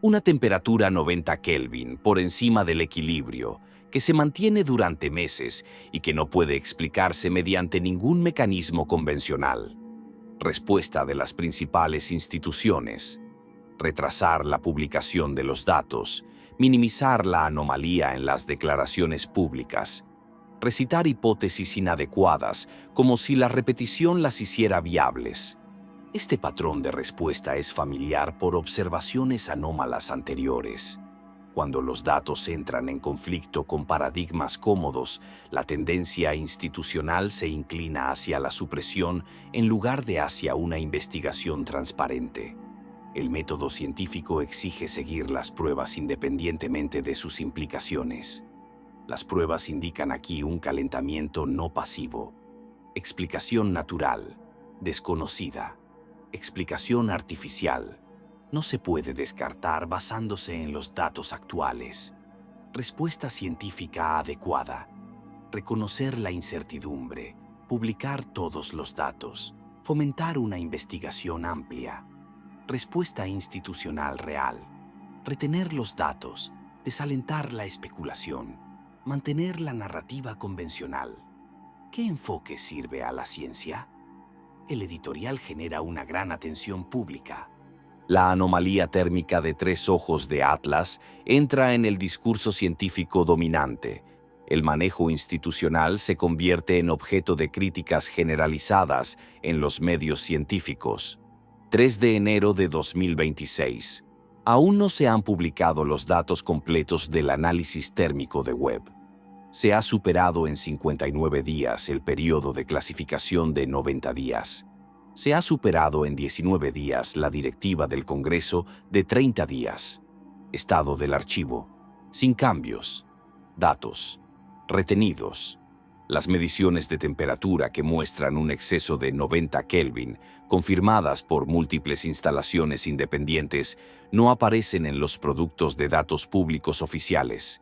Speaker 1: Una temperatura 90 Kelvin por encima del equilibrio, que se mantiene durante meses y que no puede explicarse mediante ningún mecanismo convencional. Respuesta de las principales instituciones: retrasar la publicación de los datos, minimizar la anomalía en las declaraciones públicas, recitar hipótesis inadecuadas como si la repetición las hiciera viables. Este patrón de respuesta es familiar por observaciones anómalas anteriores. Cuando los datos entran en conflicto con paradigmas cómodos, la tendencia institucional se inclina hacia la supresión en lugar de hacia una investigación transparente. El método científico exige seguir las pruebas independientemente de sus implicaciones. Las pruebas indican aquí un calentamiento no pasivo. Explicación natural, desconocida. Explicación artificial. No se puede descartar basándose en los datos actuales. Respuesta científica adecuada. Reconocer la incertidumbre. Publicar todos los datos. Fomentar una investigación amplia. Respuesta institucional real. Retener los datos. Desalentar la especulación. Mantener la narrativa convencional. ¿Qué enfoque sirve a la ciencia? El editorial genera una gran atención pública. La anomalía térmica de 3 ojos de Atlas entra en el discurso científico dominante. El manejo institucional se convierte en objeto de críticas generalizadas en los medios científicos. 3 de enero de 2026. Aún no se han publicado los datos completos del análisis térmico de Webb. Se ha superado en 59 días el periodo de clasificación de 90 días. Se ha superado en 19 días la directiva del Congreso de 30 días. Estado del archivo. Sin cambios. Datos. Retenidos. Las mediciones de temperatura que muestran un exceso de 90 Kelvin, confirmadas por múltiples instalaciones independientes, no aparecen en los productos de datos públicos oficiales.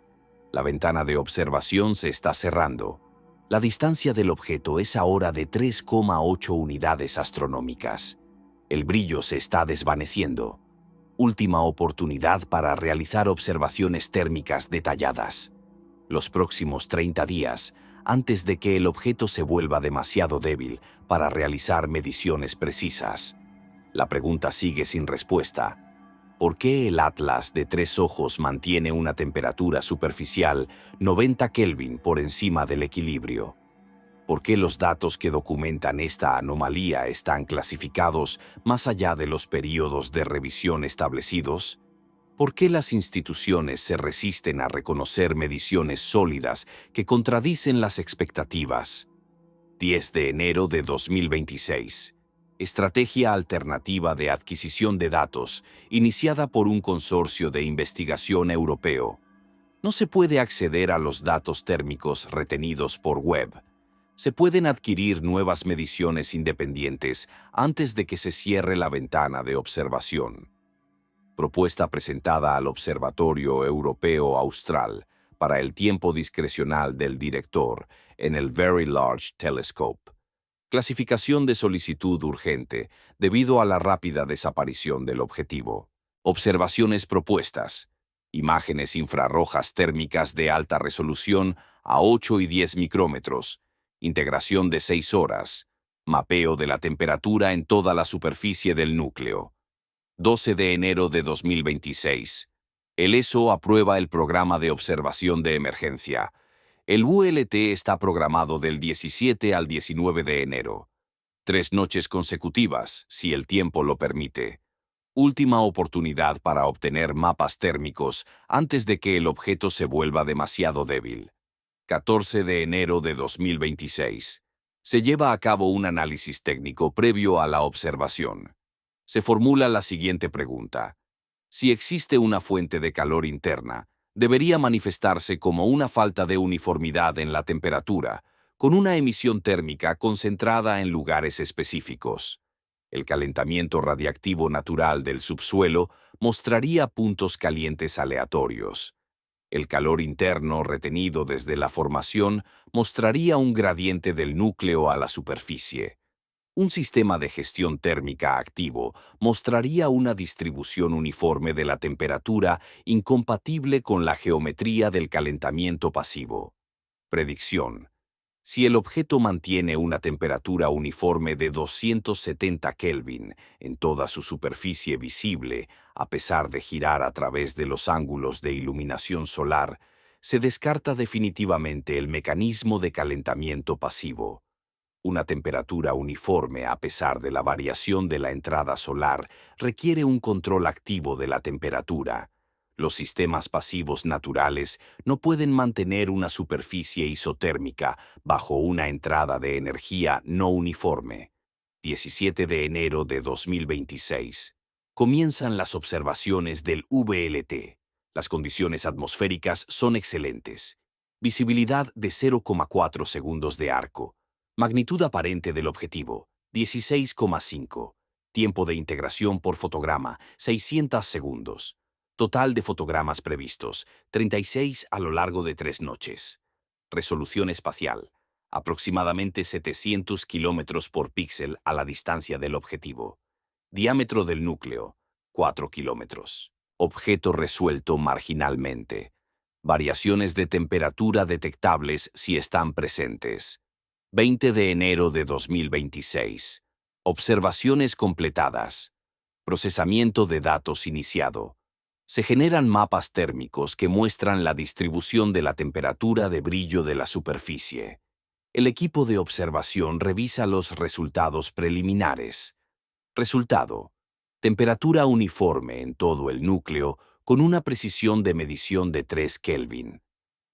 Speaker 1: La ventana de observación se está cerrando. La distancia del objeto es ahora de 3,8 unidades astronómicas. El brillo se está desvaneciendo. Última oportunidad para realizar observaciones térmicas detalladas. Los próximos 30 días, antes de que el objeto se vuelva demasiado débil para realizar mediciones precisas. La pregunta sigue sin respuesta. ¿Por qué el Atlas de 3 ojos mantiene una temperatura superficial 90 Kelvin por encima del equilibrio? ¿Por qué los datos que documentan esta anomalía están clasificados más allá de los periodos de revisión establecidos? ¿Por qué las instituciones se resisten a reconocer mediciones sólidas que contradicen las expectativas? 10 de enero de 2026. Estrategia alternativa de adquisición de datos, iniciada por un consorcio de investigación europeo. No se puede acceder a los datos térmicos retenidos por Webb. Se pueden adquirir nuevas mediciones independientes antes de que se cierre la ventana de observación. Propuesta presentada al Observatorio Europeo Austral para el tiempo discrecional del director en el Very Large Telescope. Clasificación de solicitud urgente debido a la rápida desaparición del objetivo. Observaciones propuestas. Imágenes infrarrojas térmicas de alta resolución a 8 y 10 micrómetros. Integración de 6 horas. Mapeo de la temperatura en toda la superficie del núcleo. 12 de enero de 2026. El ESO aprueba el programa de observación de emergencia. El VLT está programado del 17 al 19 de enero. 3 noches consecutivas, si el tiempo lo permite. Última oportunidad para obtener mapas térmicos antes de que el objeto se vuelva demasiado débil. 14 de enero de 2026. Se lleva a cabo un análisis técnico previo a la observación. Se formula la siguiente pregunta. Si existe una fuente de calor interna, debería manifestarse como una falta de uniformidad en la temperatura, con una emisión térmica concentrada en lugares específicos. El calentamiento radiactivo natural del subsuelo mostraría puntos calientes aleatorios. El calor interno retenido desde la formación mostraría un gradiente del núcleo a la superficie. Un sistema de gestión térmica activo mostraría una distribución uniforme de la temperatura incompatible con la geometría del calentamiento pasivo. Predicción. Si el objeto mantiene una temperatura uniforme de 270 Kelvin en toda su superficie visible, a pesar de girar a través de los ángulos de iluminación solar, se descarta definitivamente el mecanismo de calentamiento pasivo. Una temperatura uniforme a pesar de la variación de la entrada solar requiere un control activo de la temperatura. Los sistemas pasivos naturales no pueden mantener una superficie isotérmica bajo una entrada de energía no uniforme. 17 de enero de 2026. Comienzan las observaciones del VLT. Las condiciones atmosféricas son excelentes. Visibilidad de 0,4 segundos de arco. Magnitud aparente del objetivo, 16,5. Tiempo de integración por fotograma, 600 segundos. Total de fotogramas previstos, 36 a lo largo de 3 noches. Resolución espacial, aproximadamente 700 kilómetros por píxel a la distancia del objetivo. Diámetro del núcleo, 4 kilómetros. Objeto resuelto marginalmente. Variaciones de temperatura detectables si están presentes. 20 de enero de 2026. Observaciones completadas. Procesamiento de datos iniciado. Se generan mapas térmicos que muestran la distribución de la temperatura de brillo de la superficie. El equipo de observación revisa los resultados preliminares. Resultado: temperatura uniforme en todo el núcleo con una precisión de medición de 3 Kelvin.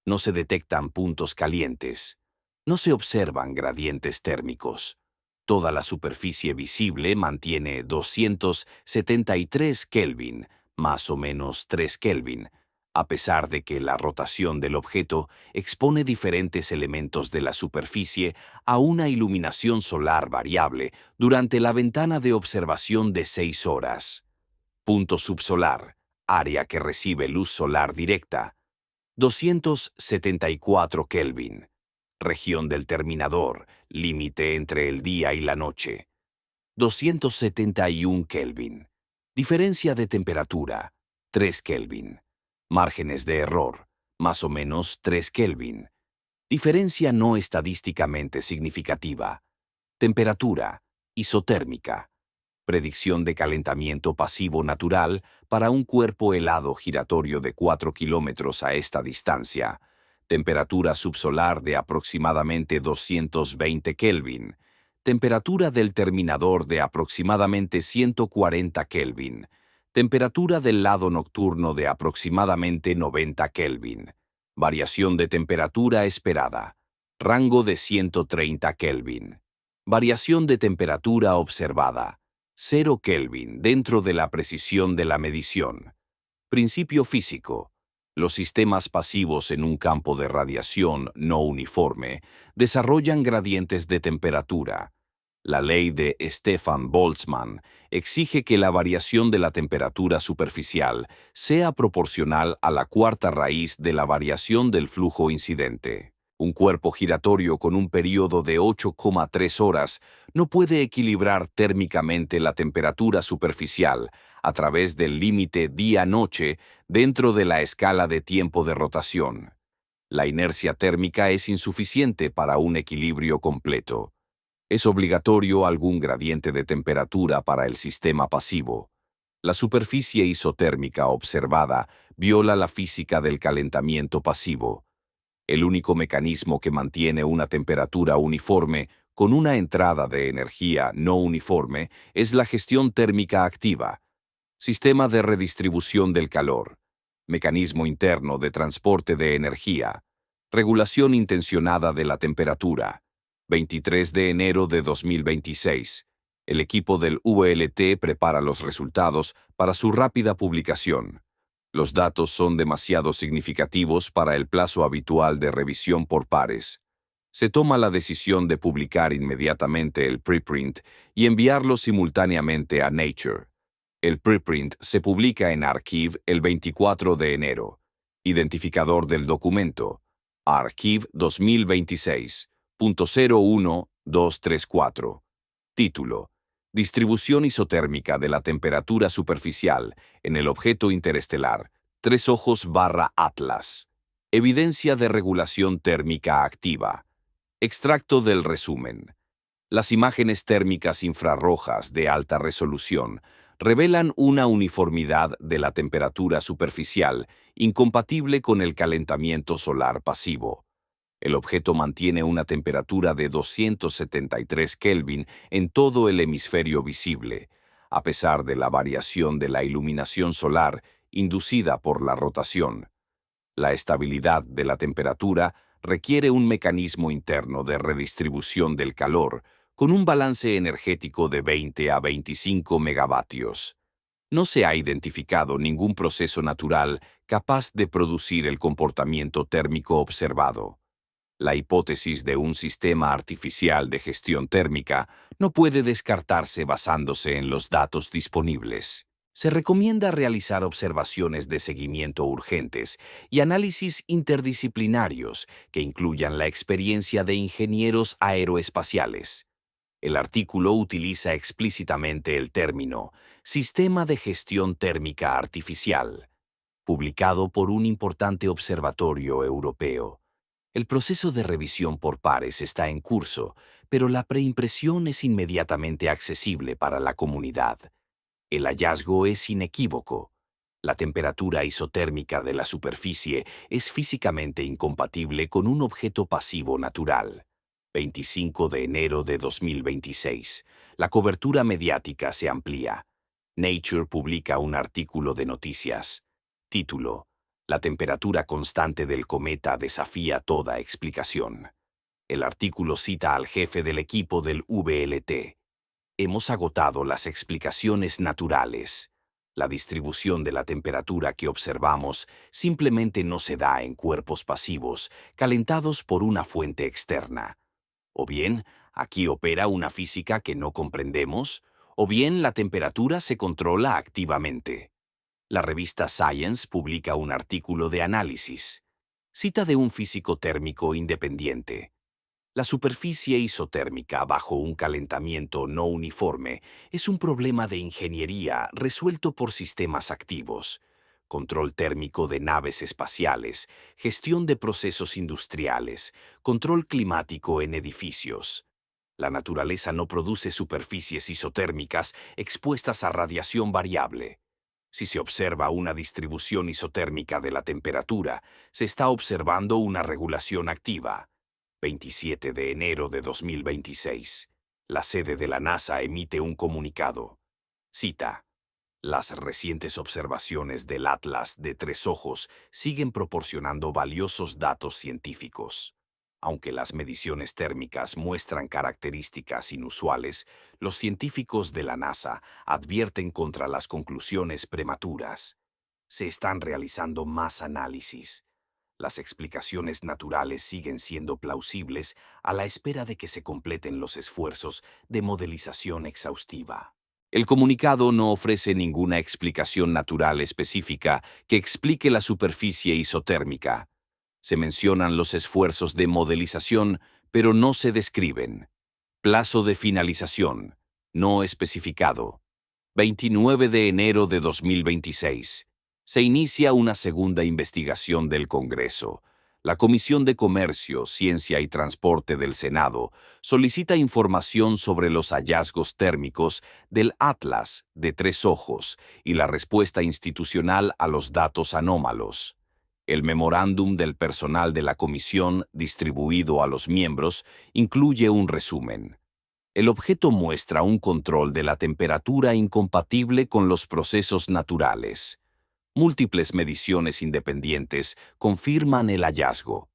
Speaker 1: No se detectan puntos calientes. No se observan gradientes térmicos. Toda la superficie visible mantiene 273 Kelvin, más o menos 3 Kelvin, a pesar de que la rotación del objeto expone diferentes elementos de la superficie a una iluminación solar variable durante la ventana de observación de 6 horas. Punto subsolar, área que recibe luz solar directa, 274 Kelvin. Región del terminador, límite entre el día y la noche, 271 Kelvin. Diferencia de temperatura, 3 Kelvin. Márgenes de error, más o menos 3 Kelvin. Diferencia no estadísticamente significativa. Temperatura, isotérmica. Predicción de calentamiento pasivo natural para un cuerpo helado giratorio de 4 kilómetros a esta distancia. Temperatura subsolar de aproximadamente 220 Kelvin. Temperatura del terminador de aproximadamente 140 Kelvin. Temperatura del lado nocturno de aproximadamente 90 Kelvin. Variación de temperatura esperada. Rango de 130 Kelvin. Variación de temperatura observada. 0 Kelvin dentro de la precisión de la medición. Principio físico. Los sistemas pasivos en un campo de radiación no uniforme desarrollan gradientes de temperatura. La ley de Stefan Boltzmann exige que la variación de la temperatura superficial sea proporcional a la cuarta raíz de la variación del flujo incidente. Un cuerpo giratorio con un período de 8,3 horas no puede equilibrar térmicamente la temperatura superficial a través del límite día-noche dentro de la escala de tiempo de rotación. La inercia térmica es insuficiente para un equilibrio completo. Es obligatorio algún gradiente de temperatura para el sistema pasivo. La superficie isotérmica observada viola la física del calentamiento pasivo. El único mecanismo que mantiene una temperatura uniforme con una entrada de energía no uniforme es la gestión térmica activa, sistema de redistribución del calor, mecanismo interno de transporte de energía, regulación intencionada de la temperatura. 23 de enero de 2026. El equipo del VLT prepara los resultados para su rápida publicación. Los datos son demasiado significativos para el plazo habitual de revisión por pares. Se toma la decisión de publicar inmediatamente el preprint y enviarlo simultáneamente a Nature. El preprint se publica en Archive el 24 de enero. Identificador del documento: Archive 2026.01234. Título: Distribución isotérmica de la temperatura superficial en el objeto interestelar 3 ojos/Atlas. Evidencia de regulación térmica activa. Extracto del resumen. Las imágenes térmicas infrarrojas de alta resolución revelan una uniformidad de la temperatura superficial incompatible con el calentamiento solar pasivo. El objeto mantiene una temperatura de 273 Kelvin en todo el hemisferio visible, a pesar de la variación de la iluminación solar inducida por la rotación. La estabilidad de la temperatura requiere un mecanismo interno de redistribución del calor con un balance energético de 20 a 25 megavatios. No se ha identificado ningún proceso natural capaz de producir el comportamiento térmico observado. La hipótesis de un sistema artificial de gestión térmica no puede descartarse basándose en los datos disponibles. Se recomienda realizar observaciones de seguimiento urgentes y análisis interdisciplinarios que incluyan la experiencia de ingenieros aeroespaciales. El artículo utiliza explícitamente el término Sistema de Gestión Térmica Artificial, publicado por un importante observatorio europeo. El proceso de revisión por pares está en curso, pero la preimpresión es inmediatamente accesible para la comunidad. El hallazgo es inequívoco. La temperatura isotérmica de la superficie es físicamente incompatible con un objeto pasivo natural. 25 de enero de 2026. La cobertura mediática se amplía. Nature publica un artículo de noticias. Título: La temperatura constante del cometa desafía toda explicación. El artículo cita al jefe del equipo del VLT. Hemos agotado las explicaciones naturales. La distribución de la temperatura que observamos simplemente no se da en cuerpos pasivos, calentados por una fuente externa. O bien, aquí opera una física que no comprendemos, o bien la temperatura se controla activamente. La revista Science publica un artículo de análisis. Cita de un físico térmico independiente. La superficie isotérmica bajo un calentamiento no uniforme es un problema de ingeniería resuelto por sistemas activos, control térmico de naves espaciales, gestión de procesos industriales, control climático en edificios. La naturaleza no produce superficies isotérmicas expuestas a radiación variable. Si se observa una distribución isotérmica de la temperatura, se está observando una regulación activa. 27 de enero de 2026. La sede de la NASA emite un comunicado. Cita: Las recientes observaciones del Atlas de Tres Ojos siguen proporcionando valiosos datos científicos. Aunque las mediciones térmicas muestran características inusuales, los científicos de la NASA advierten contra las conclusiones prematuras. Se están realizando más análisis. Las explicaciones naturales siguen siendo plausibles a la espera de que se completen los esfuerzos de modelización exhaustiva. El comunicado no ofrece ninguna explicación natural específica que explique la superficie isotérmica. Se mencionan los esfuerzos de modelización, pero no se describen. Plazo de finalización, no especificado. 29 de enero de 2026. Se inicia una segunda investigación del Congreso. La Comisión de Comercio, Ciencia y Transporte del Senado solicita información sobre los hallazgos térmicos del Atlas de Tres Ojos y la respuesta institucional a los datos anómalos. El memorándum del personal de la comisión, distribuido a los miembros, incluye un resumen. El objeto muestra un control de la temperatura incompatible con los procesos naturales. Múltiples mediciones independientes confirman el hallazgo.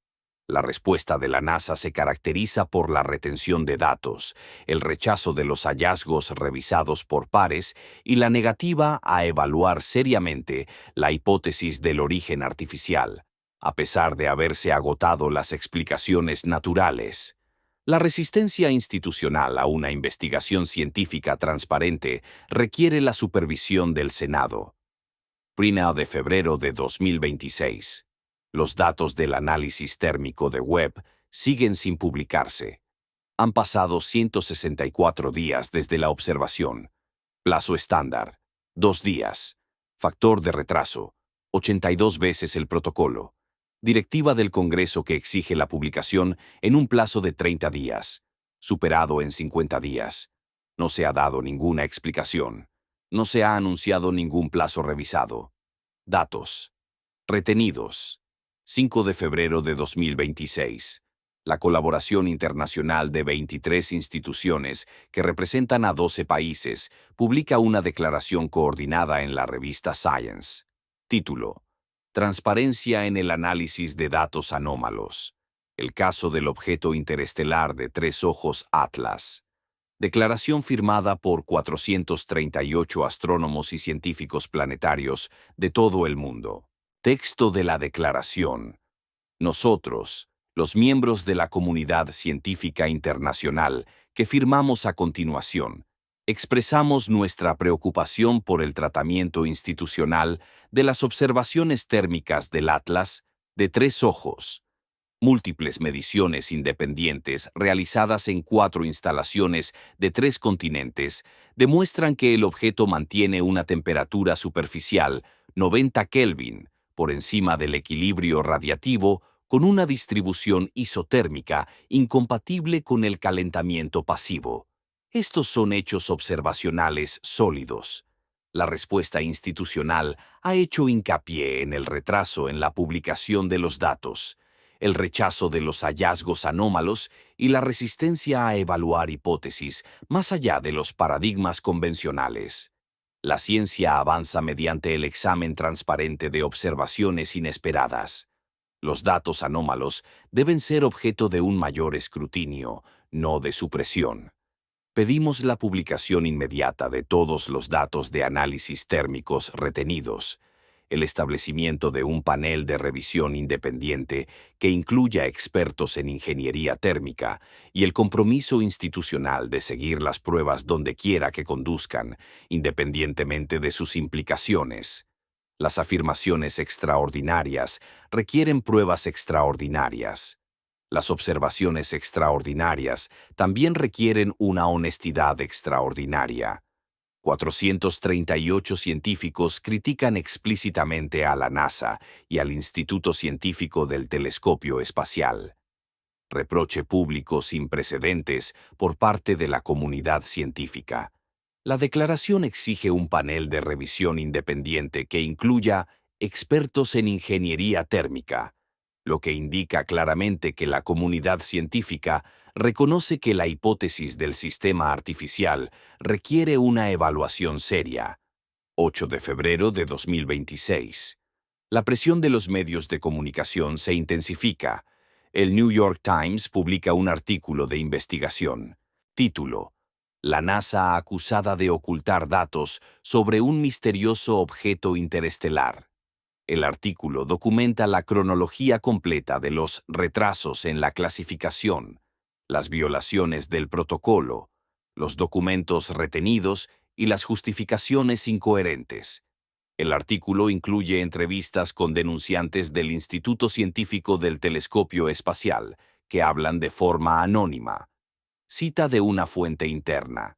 Speaker 1: La respuesta de la NASA se caracteriza por la retención de datos, el rechazo de los hallazgos revisados por pares y la negativa a evaluar seriamente la hipótesis del origen artificial, a pesar de haberse agotado las explicaciones naturales. La resistencia institucional a una investigación científica transparente requiere la supervisión del Senado. 1 de febrero de 2026. Los datos del análisis térmico de Webb siguen sin publicarse. Han pasado 164 días desde la observación. Plazo estándar: 2 días. Factor de retraso: 82 veces el protocolo. Directiva del Congreso que exige la publicación en un plazo de 30 días. Superado en 50 días. No se ha dado ninguna explicación. No se ha anunciado ningún plazo revisado. Datos retenidos. 5 de febrero de 2026. La colaboración internacional de 23 instituciones que representan a 12 países publica una declaración coordinada en la revista Science. Título: Transparencia en el análisis de datos anómalos. El caso del objeto interestelar de tres ojos Atlas. Declaración firmada por 438 astrónomos y científicos planetarios de todo el mundo. Texto de la declaración. Nosotros, los miembros de la comunidad científica internacional que firmamos a continuación, expresamos nuestra preocupación por el tratamiento institucional de las observaciones térmicas del Atlas de tres ojos. Múltiples mediciones independientes realizadas en 4 instalaciones de 3 continentes demuestran que el objeto mantiene una temperatura superficial 90 Kelvin por encima del equilibrio radiativo, con una distribución isotérmica incompatible con el calentamiento pasivo. Estos son hechos observacionales sólidos. La respuesta institucional ha hecho hincapié en el retraso en la publicación de los datos, el rechazo de los hallazgos anómalos y la resistencia a evaluar hipótesis más allá de los paradigmas convencionales. La ciencia avanza mediante el examen transparente de observaciones inesperadas. Los datos anómalos deben ser objeto de un mayor escrutinio, no de supresión. Pedimos la publicación inmediata de todos los datos de análisis térmicos retenidos, el establecimiento de un panel de revisión independiente que incluya expertos en ingeniería térmica y el compromiso institucional de seguir las pruebas donde quiera que conduzcan, independientemente de sus implicaciones. Las afirmaciones extraordinarias requieren pruebas extraordinarias. Las observaciones extraordinarias también requieren una honestidad extraordinaria. 438 científicos critican explícitamente a la NASA y al Instituto Científico del Telescopio Espacial. Reproche público sin precedentes por parte de la comunidad científica. La declaración exige un panel de revisión independiente que incluya expertos en ingeniería térmica, lo que indica claramente que la comunidad científica reconoce que la hipótesis del sistema artificial requiere una evaluación seria. 8 de febrero de 2026. La presión de los medios de comunicación se intensifica. El New York Times publica un artículo de investigación. Título: La NASA acusada de ocultar datos sobre un misterioso objeto interestelar. El artículo documenta la cronología completa de los retrasos en la clasificación, las violaciones del protocolo, los documentos retenidos y las justificaciones incoherentes. El artículo incluye entrevistas con denunciantes del Instituto Científico del Telescopio Espacial, que hablan de forma anónima. Cita de una fuente interna.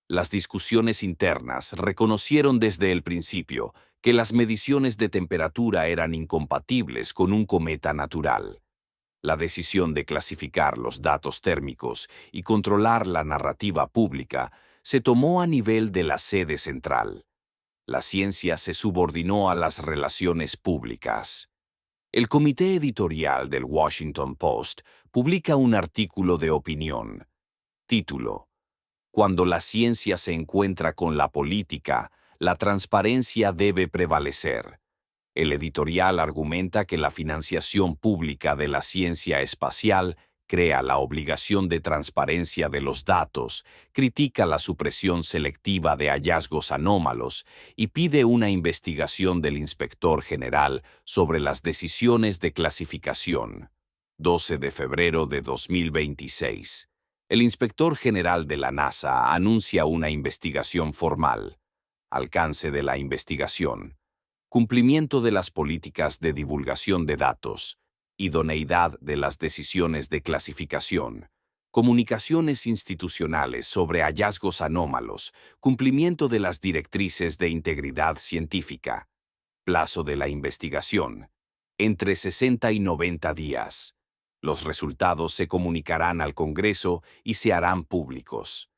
Speaker 1: Las discusiones internas reconocieron desde el principio que las mediciones de temperatura eran incompatibles con un cometa natural. La decisión de clasificar los datos térmicos y controlar la narrativa pública se tomó a nivel de la sede central. La ciencia se subordinó a las relaciones públicas. El comité editorial del Washington Post publica un artículo de opinión. Título: Cuando la ciencia se encuentra con la política, la transparencia debe prevalecer. El editorial argumenta que la financiación pública de la ciencia espacial crea la obligación de transparencia de los datos, critica la supresión selectiva de hallazgos anómalos y pide una investigación del inspector general sobre las decisiones de clasificación. 12 de febrero de 2026. El inspector general de la NASA anuncia una investigación formal. Alcance de la investigación: cumplimiento de las políticas de divulgación de datos, idoneidad de las decisiones de clasificación, comunicaciones institucionales sobre hallazgos anómalos, cumplimiento de las directrices de integridad científica. Plazo de la investigación: entre 60 y 90 días. Los resultados se comunicarán al Congreso y se harán públicos.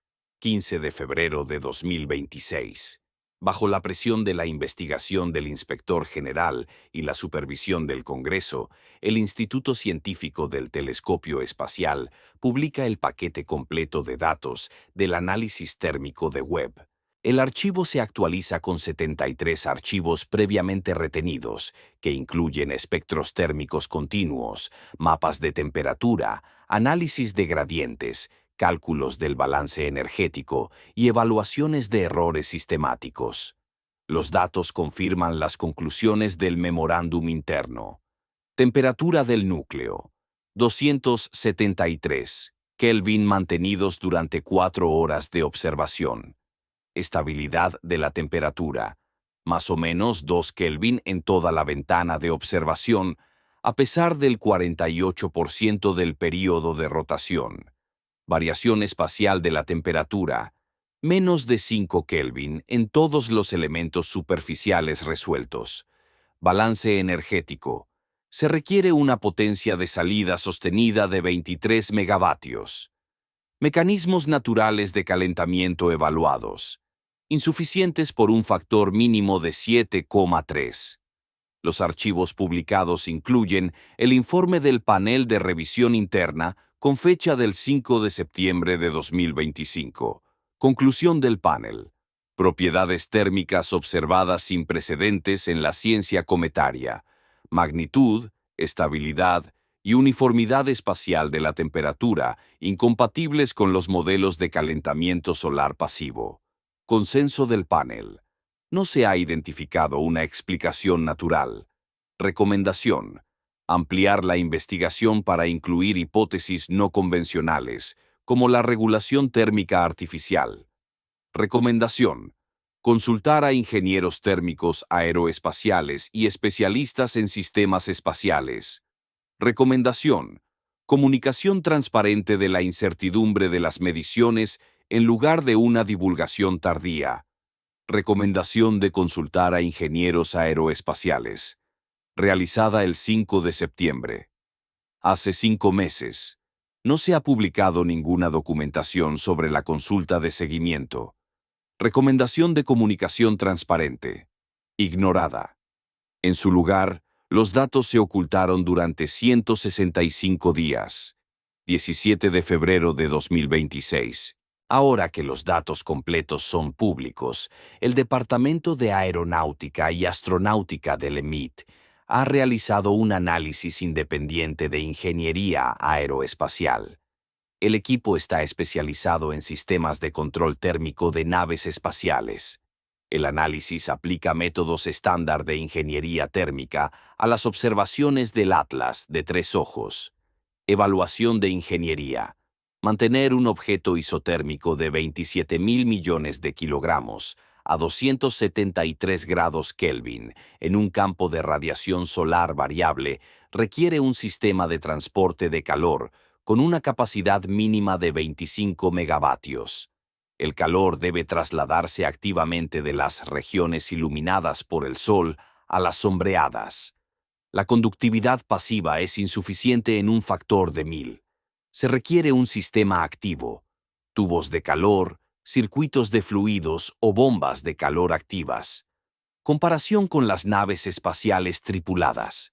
Speaker 1: 15 de febrero de 2026. Bajo la presión de la investigación del inspector general y la supervisión del Congreso, el Instituto Científico del Telescopio Espacial publica el paquete completo de datos del análisis térmico de Webb. El archivo se actualiza con 73 archivos previamente retenidos, que incluyen espectros térmicos continuos, mapas de temperatura, análisis de gradientes, cálculos del balance energético y evaluaciones de errores sistemáticos. Los datos confirman las conclusiones del memorándum interno. Temperatura del núcleo: 273 Kelvin mantenidos durante 4 horas de observación. Estabilidad de la temperatura: más o menos 2 Kelvin en toda la ventana de observación, a pesar del 48% del período de rotación. Variación espacial de la temperatura: menos de 5 Kelvin en todos los elementos superficiales resueltos. Balance energético: se requiere una potencia de salida sostenida de 23 megavatios. Mecanismos naturales de calentamiento evaluados: insuficientes por un factor mínimo de 7,3. Los archivos publicados incluyen el informe del panel de revisión interna con fecha del 5 de septiembre de 2025. Conclusión del panel: propiedades térmicas observadas sin precedentes en la ciencia cometaria. Magnitud, estabilidad y uniformidad espacial de la temperatura incompatibles con los modelos de calentamiento solar pasivo. Consenso del panel: no se ha identificado una explicación natural. Recomendación: ampliar la investigación para incluir hipótesis no convencionales, como la regulación térmica artificial. Recomendación: consultar a ingenieros térmicos aeroespaciales y especialistas en sistemas espaciales. Recomendación: comunicación transparente de la incertidumbre de las mediciones en lugar de una divulgación tardía. Recomendación de consultar a ingenieros aeroespaciales. Realizada el 5 de septiembre. Hace 5 meses. No se ha publicado ninguna documentación sobre la consulta de seguimiento. Recomendación de comunicación transparente. Ignorada. En su lugar, los datos se ocultaron durante 165 días. 17 de febrero de 2026. Ahora que los datos completos son públicos, el Departamento de Aeronáutica y Astronáutica del EMIT ha realizado un análisis independiente de ingeniería aeroespacial. El equipo está especializado en sistemas de control térmico de naves espaciales. El análisis aplica métodos estándar de ingeniería térmica a las observaciones del Atlas de 3 ojos. Evaluación de ingeniería: mantener un objeto isotérmico de 27.000 millones de kilogramos a 273 grados Kelvin en un campo de radiación solar variable requiere un sistema de transporte de calor con una capacidad mínima de 25 megavatios. El calor debe trasladarse activamente de las regiones iluminadas por el sol a las sombreadas. La conductividad pasiva es insuficiente en un factor de 1000. Se requiere un sistema activo: tubos de calor, circuitos de fluidos o bombas de calor activas. Comparación con las naves espaciales tripuladas.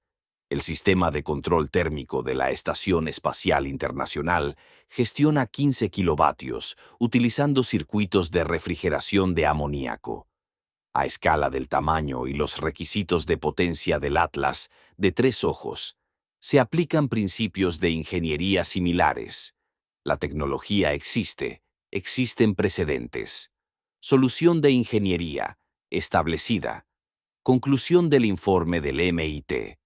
Speaker 1: El sistema de control térmico de la Estación Espacial Internacional gestiona 15 kilovatios utilizando circuitos de refrigeración de amoníaco. A escala del tamaño y los requisitos de potencia del Atlas de 3 ojos, se aplican principios de ingeniería similares. La tecnología existe, existen precedentes. Solución de ingeniería, establecida. Conclusión del informe del MIT.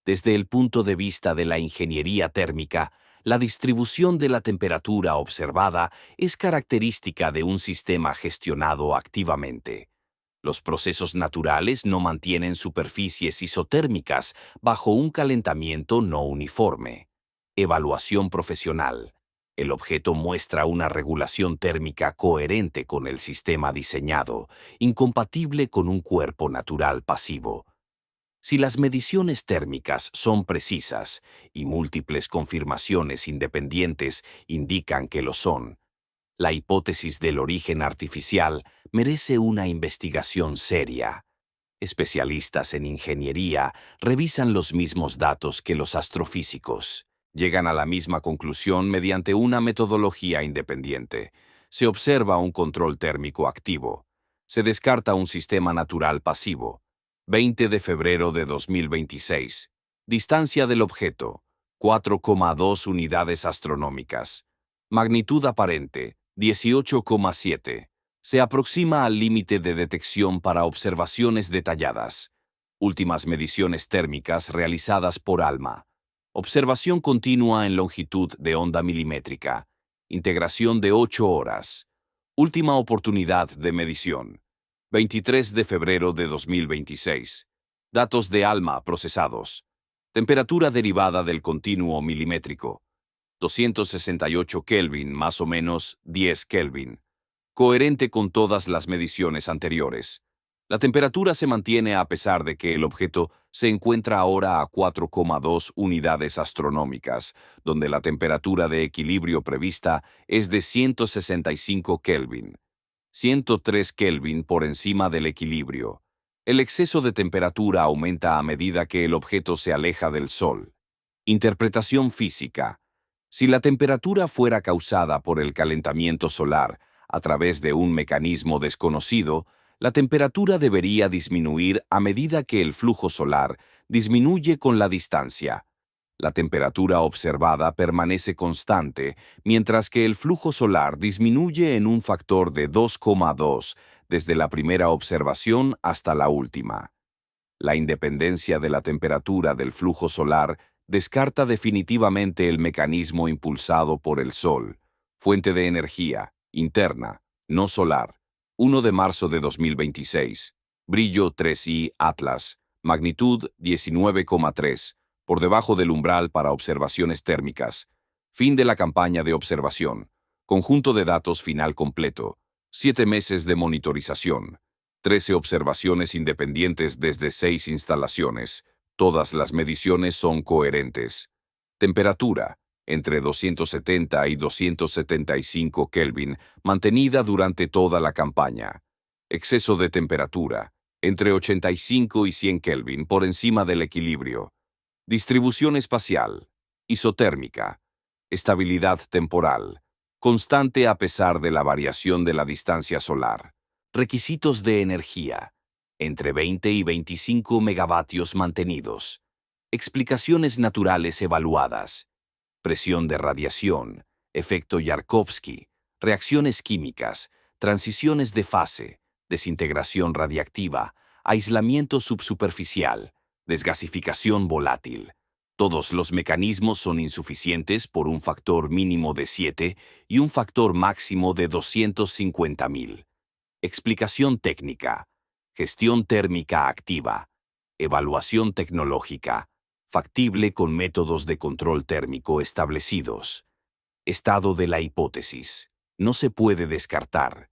Speaker 1: Desde el punto de vista de la ingeniería térmica, la distribución de la temperatura observada es característica de un sistema gestionado activamente. Los procesos naturales no mantienen superficies isotérmicas bajo un calentamiento no uniforme. Evaluación profesional. El objeto muestra una regulación térmica coherente con el sistema diseñado, incompatible con un cuerpo natural pasivo. Si las mediciones térmicas son precisas y múltiples confirmaciones independientes indican que lo son, la hipótesis del origen artificial merece una investigación seria. Especialistas en ingeniería revisan los mismos datos que los astrofísicos. Llegan a la misma conclusión mediante una metodología independiente. Se observa un control térmico activo. Se descarta un sistema natural pasivo. 20 de febrero de 2026. Distancia del objeto, 4,2 unidades astronómicas. Magnitud aparente, 18,7. Se aproxima al límite de detección para observaciones detalladas. Últimas mediciones térmicas realizadas por ALMA. Observación continua en longitud de onda milimétrica. Integración de 8 horas. Última oportunidad de medición. 23 de febrero de 2026. Datos de ALMA procesados. Temperatura derivada del continuo milimétrico. 268 Kelvin más o menos 10 Kelvin. Coherente con todas las mediciones anteriores. La temperatura se mantiene a pesar de que el objeto se encuentra ahora a 4,2 unidades astronómicas, donde la temperatura de equilibrio prevista es de 165 Kelvin. 103 Kelvin por encima del equilibrio. El exceso de temperatura aumenta a medida que el objeto se aleja del Sol. Interpretación física. Si la temperatura fuera causada por el calentamiento solar a través de un mecanismo desconocido, la temperatura debería disminuir a medida que el flujo solar disminuye con la distancia. La temperatura observada permanece constante, mientras que el flujo solar disminuye en un factor de 2,2 desde la primera observación hasta la última. La independencia de la temperatura del flujo solar descarta definitivamente el mecanismo impulsado por el Sol, fuente de energía, interna, no solar. 1 de marzo de 2026. Brillo 3i Atlas. Magnitud 19,3. Por debajo del umbral para observaciones térmicas. Fin de la campaña de observación. Conjunto de datos final completo. 7 meses de monitorización. 13 observaciones independientes desde 6 instalaciones. Todas las mediciones son coherentes. Temperatura, entre 270 y 275 Kelvin, mantenida durante toda la campaña. Exceso de temperatura, entre 85 y 100 Kelvin por encima del equilibrio. Distribución espacial, isotérmica. Estabilidad temporal, constante a pesar de la variación de la distancia solar. Requisitos de energía, entre 20 y 25 megavatios mantenidos. Explicaciones naturales evaluadas. Presión de radiación, efecto Yarkovsky, reacciones químicas, transiciones de fase, desintegración radiactiva, aislamiento subsuperficial, desgasificación volátil. Todos los mecanismos son insuficientes por un factor mínimo de 7 y un factor máximo de 250.000. Explicación técnica. Gestión térmica activa. Evaluación tecnológica. Factible con métodos de control térmico establecidos. Estado de la hipótesis. No se puede descartar.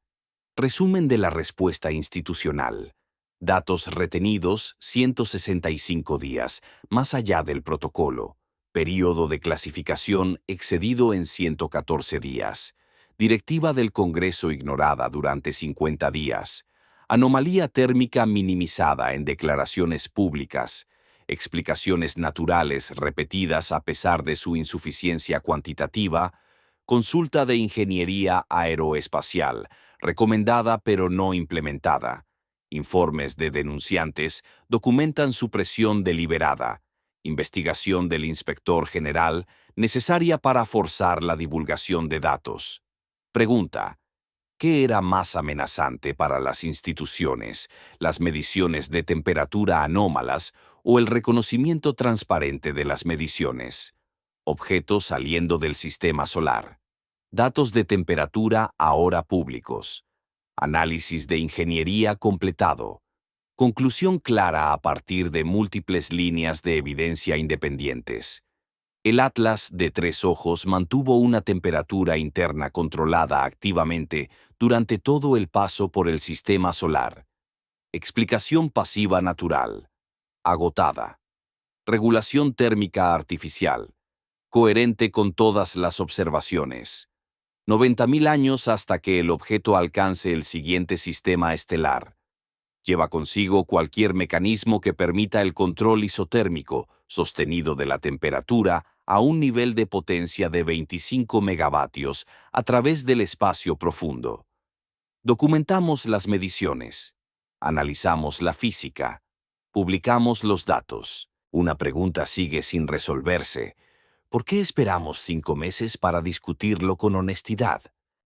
Speaker 1: Resumen de la respuesta institucional. Datos retenidos 165 días, más allá del protocolo. Período de clasificación excedido en 114 días. Directiva del Congreso ignorada durante 50 días. Anomalía térmica minimizada en declaraciones públicas. Explicaciones naturales repetidas a pesar de su insuficiencia cuantitativa. Consulta de ingeniería aeroespacial, recomendada pero no implementada. Informes de denunciantes documentan supresión deliberada. Investigación del inspector general necesaria para forzar la divulgación de datos. Pregunta: ¿qué era más amenazante para las instituciones, las mediciones de temperatura anómalas o el reconocimiento transparente de las mediciones? Objetos saliendo del sistema solar. Datos de temperatura ahora públicos. Análisis de ingeniería completado. Conclusión clara a partir de múltiples líneas de evidencia independientes. El Atlas de 3 ojos mantuvo una temperatura interna controlada activamente durante todo el paso por el sistema solar. Explicación pasiva natural. Agotada. Regulación térmica artificial. Coherente con todas las observaciones. 90.000 años hasta que el objeto alcance el siguiente sistema estelar. Lleva consigo cualquier mecanismo que permita el control isotérmico sostenido de la temperatura a un nivel de potencia de 25 megavatios a través del espacio profundo. Documentamos las mediciones, analizamos la física, publicamos los datos. Una pregunta sigue sin resolverse. ¿Por qué esperamos 5 meses para discutirlo con honestidad?